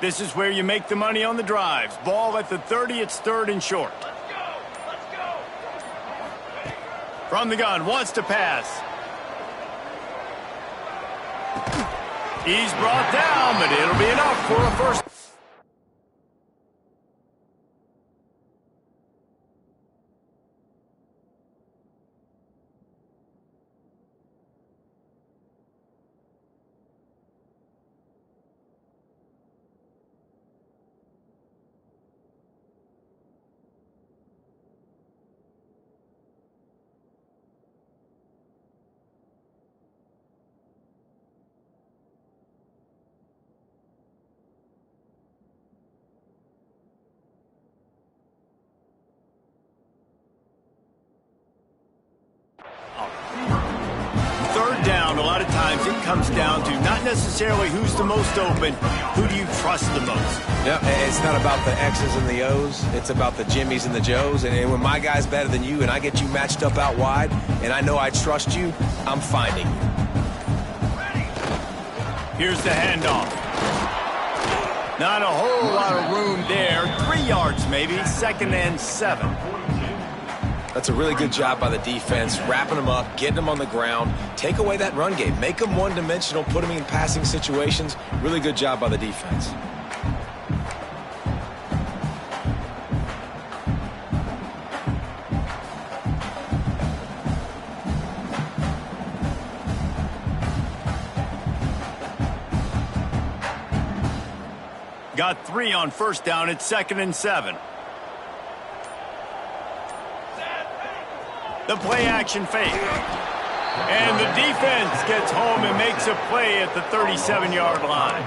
This is where you make the money on the drives. Ball at the 30, it's 3rd and short. Let's go! From the gun, wants to pass. He's brought down, but it'll be enough for a first. Third down, a lot of times it comes down to not necessarily who's the most open, who do you trust the most? Yeah, it's not about the X's and the O's. It's about the Jimmies and the Joes. And when my guy's better than you and I get you matched up out wide and I know I trust you, I'm finding you. Here's the handoff. Not a whole lot of room there. 3 yards maybe, 2nd and 7. That's a really good job by the defense, wrapping them up, getting them on the ground. Take away that run game. Make them one-dimensional, put them in passing situations. Really good job by the defense. Got 3 on first down. It's 2nd and 7. The play action fake. And the defense gets home and makes a play at the 37-yard line.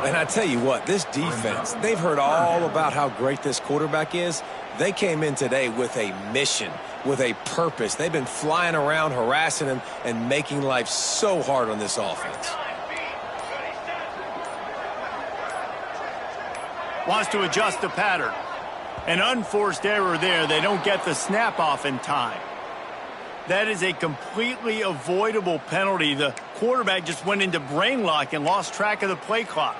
And I tell you what, this defense, they've heard all about how great this quarterback is. They came in today with a mission, with a purpose. They've been flying around, harassing him, and making life so hard on this offense. Wants to adjust the pattern. An unforced error there. They don't get the snap off in time. That is a completely avoidable penalty. The quarterback just went into brain lock and lost track of the play clock.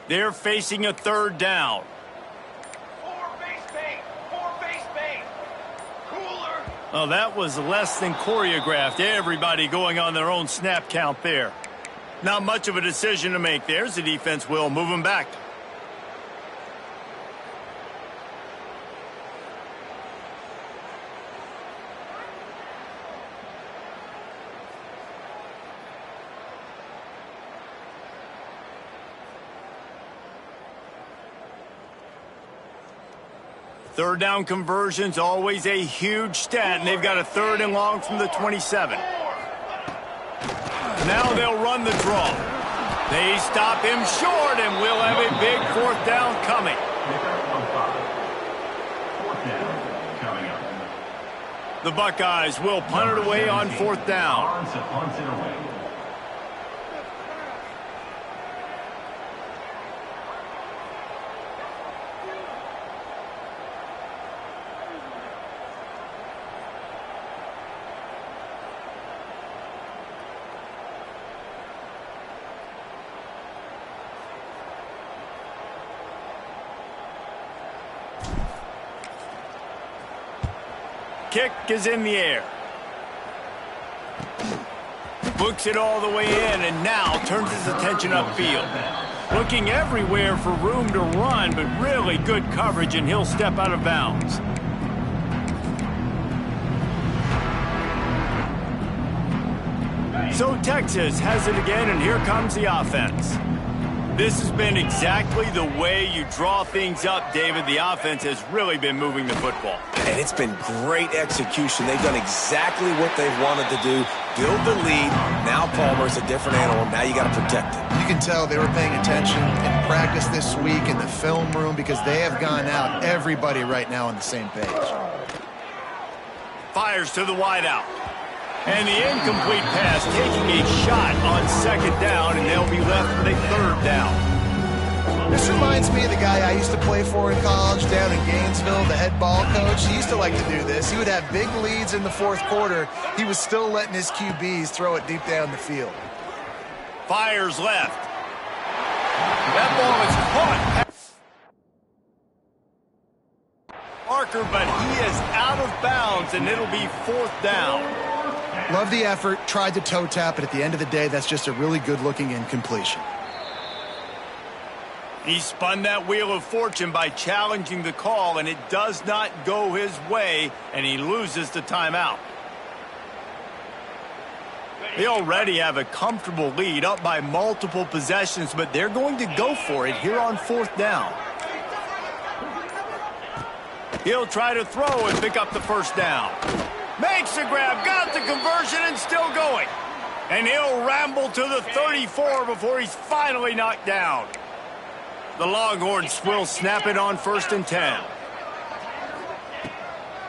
They're facing a 3rd down. Oh, that was less than choreographed. Everybody going on their own snap count there. Not much of a decision to make. There's the defense will move them back. Third down conversions, always a huge stat, and they've got a 3rd and long from the 27. Now they'll run the draw. They stop him short, and we'll have a big 4th down coming. 4th down coming up. The Buckeyes will punt it away on 4th down. Barnes punts it away. Kick is in the air. Books it all the way in and now turns his attention upfield. Looking everywhere for room to run, but really good coverage, and he'll step out of bounds. So Texas has it again, and here comes the offense. This has been exactly the way you draw things up, David. The offense has really been moving the football. And it's been great execution. They've done exactly what they've wanted to do. Build the lead. Now Palmer's a different animal. Now you got to protect it. You can tell they were paying attention in practice this week in the film room because they have gone out, everybody right now on the same page. Fires to the wideout. And the incomplete pass taking a shot on second down, and they'll be left with a third down. This reminds me of the guy I used to play for in college down in Gainesville, the head ball coach. He used to like to do this. He would have big leads in the fourth quarter. He was still letting his QBs throw it deep down the field. Fires left. That ball is caught. Parker, but he is out of bounds, and it'll be fourth down. Love the effort, tried to toe tap, but at the end of the day, that's just a really good-looking incompletion. He spun that wheel of fortune by challenging the call, and it does not go his way, and he loses the timeout. They already have a comfortable lead, up by multiple possessions, but they're going to go for it here on fourth down. He'll try to throw and pick up the first down. Makes the grab, got the conversion, and still going. And he'll ramble to the 34 before he's finally knocked down. The Longhorns will snap it on 1st and 10.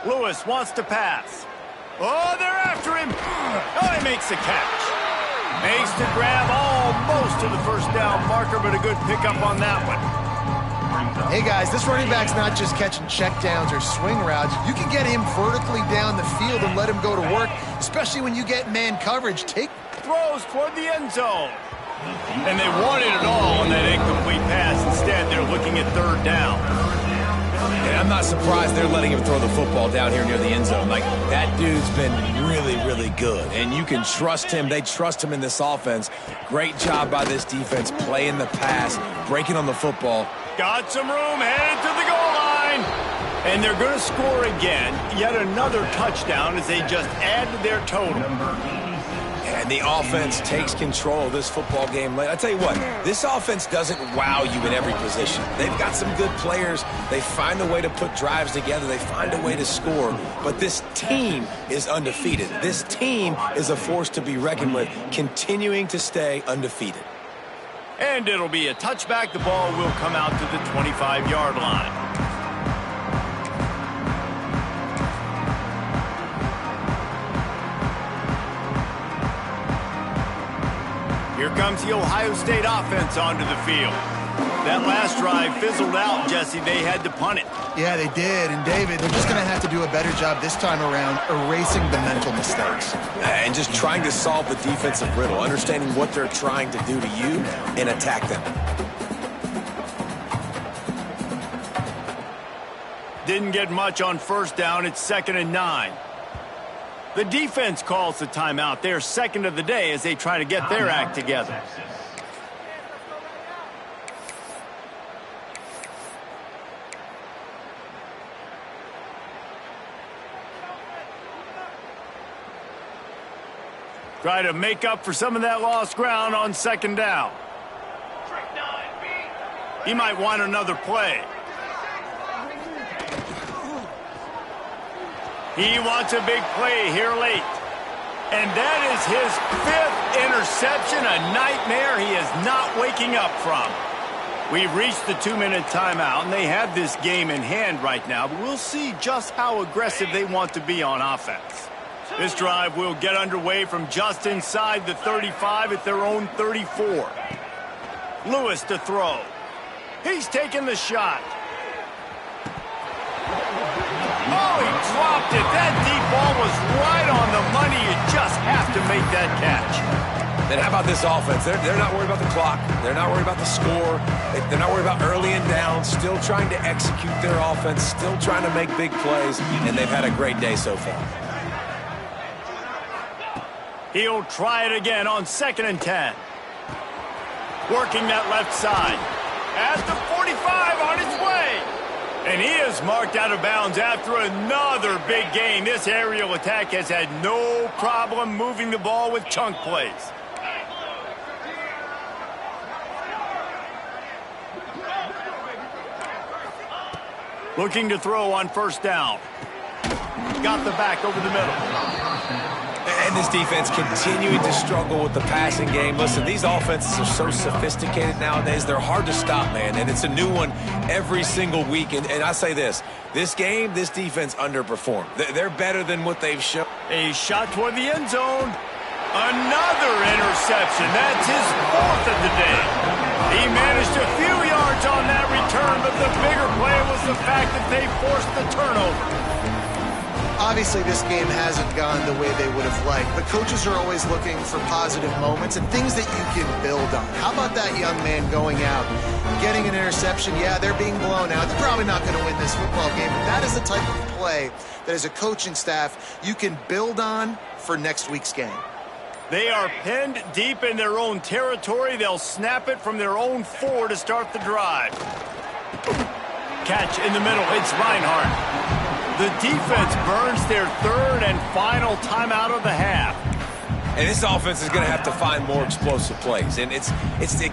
Lewis wants to pass. Oh, they're after him. Oh, he makes the catch. Makes the grab almost to the first down marker, but a good pickup on that one. Hey, guys, this running back's not just catching checkdowns or swing routes. You can get him vertically down the field and let him go to work, especially when you get man coverage. Throws toward the end zone. And they wanted it all on that incomplete pass. Instead, they're looking at third down. And I'm not surprised they're letting him throw the football down here near the end zone. Like, that dude's been really, really good. And you can trust him. They trust him in this offense. Great job by this defense playing the pass, breaking on the football. Got some room, headed to the goal line. And they're going to score again. Yet another touchdown as they just add to their total. And the offense takes control of this football game late. I tell you what, this offense doesn't wow you in every position. They've got some good players. They find a way to put drives together. They find a way to score. But this team is undefeated. This team is a force to be reckoned with, continuing to stay undefeated. And it'll be a touchback. The ball will come out to the 25-yard line. Here comes the Ohio State offense onto the field. That last drive fizzled out, Jesse. They had to punt it. Yeah, they did. And, David, they're just going to have to do a better job this time around erasing the mental mistakes. And just trying to solve the defensive riddle, understanding what they're trying to do to you and attack them. Didn't get much on first down. It's 2nd and 9. The defense calls the timeout. They're second of the day as they try to get their act together. Try to make up for some of that lost ground on second down. He might want another play. He wants a big play here late. And that is his 5th interception, a nightmare he is not waking up from. We've reached the 2-minute timeout, and they have this game in hand right now, but we'll see just how aggressive they want to be on offense. This drive will get underway from just inside the 35 at their own 34. Lewis to throw. He's taking the shot. Oh, he dropped it. That deep ball was right on the money. You just have to make that catch. And how about this offense? They're not worried about the clock. They're not worried about the score. They're not worried about early and down. Still trying to execute their offense. Still trying to make big plays. And they've had a great day so far. He'll try it again on 2nd and 10. Working that left side. At the 45 on his way. And he is marked out of bounds after another big gain. This aerial attack has had no problem moving the ball with chunk plays. Looking to throw on 1st down. Got the back over the middle. And this defense continuing to struggle with the passing game. Listen, these offenses are so sophisticated nowadays. They're hard to stop, man. And it's a new one every single week. And I say this game, this defense underperformed. They're better than what they've shown. A shot toward the end zone. Another interception. That's his 4th of the day. He managed a few yards on that return, but the bigger play was the fact that they forced the turnover. Obviously, this game hasn't gone the way they would have liked, but coaches are always looking for positive moments and things that you can build on. How about that young man going out, getting an interception? Yeah, they're being blown out. They're probably not going to win this football game, but that is the type of play that as a coaching staff you can build on for next week's game. They are pinned deep in their own territory. They'll snap it from their own 4 to start the drive. Catch in the middle. It's Reinhardt. The defense burns their 3rd and final timeout of the half. And this offense is going to have to find more explosive plays. And it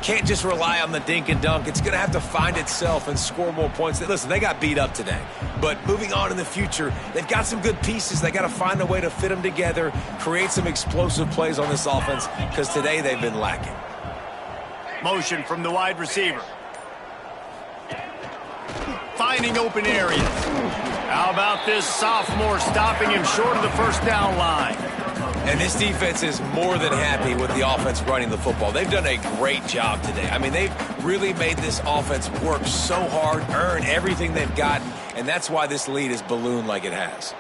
can't just rely on the dink and dunk. It's going to have to find itself and score more points. Listen, they got beat up today. But moving on in the future, they've got some good pieces. They got to find a way to fit them together, create some explosive plays on this offense, because today they've been lacking. Motion from the wide receiver. Finding open areas. How about this sophomore stopping him short of the 1st down line? And this defense is more than happy with the offense running the football. They've done a great job today. I mean, they've really made this offense work so hard, earn everything they've gotten, and that's why this lead is ballooned like it has.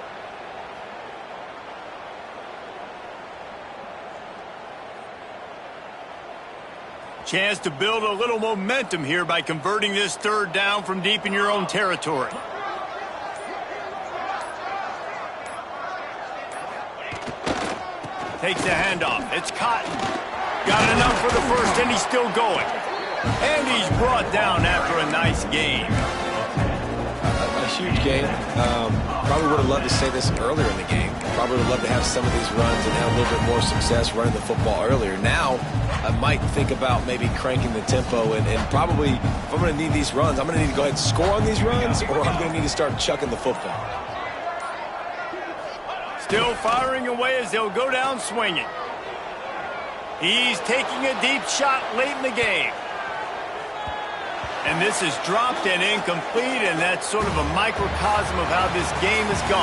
Chance to build a little momentum here by converting this 3rd down from deep in your own territory. Takes the handoff. It's Cotton. Got enough for the 1st, and he's still going. And he's brought down after a nice gain. A huge game. Probably would have loved to say this earlier in the game. Probably would have loved to have some of these runs and have a little bit more success running the football earlier. Now, I might think about maybe cranking the tempo and probably, if I'm going to need these runs, I'm going to need to go ahead and score on these runs, or I'm going to need to start chucking the football. Still firing away as they'll go down swinging. He's taking a deep shot late in the game. And this is dropped and incomplete, and that's sort of a microcosm of how this game has gone.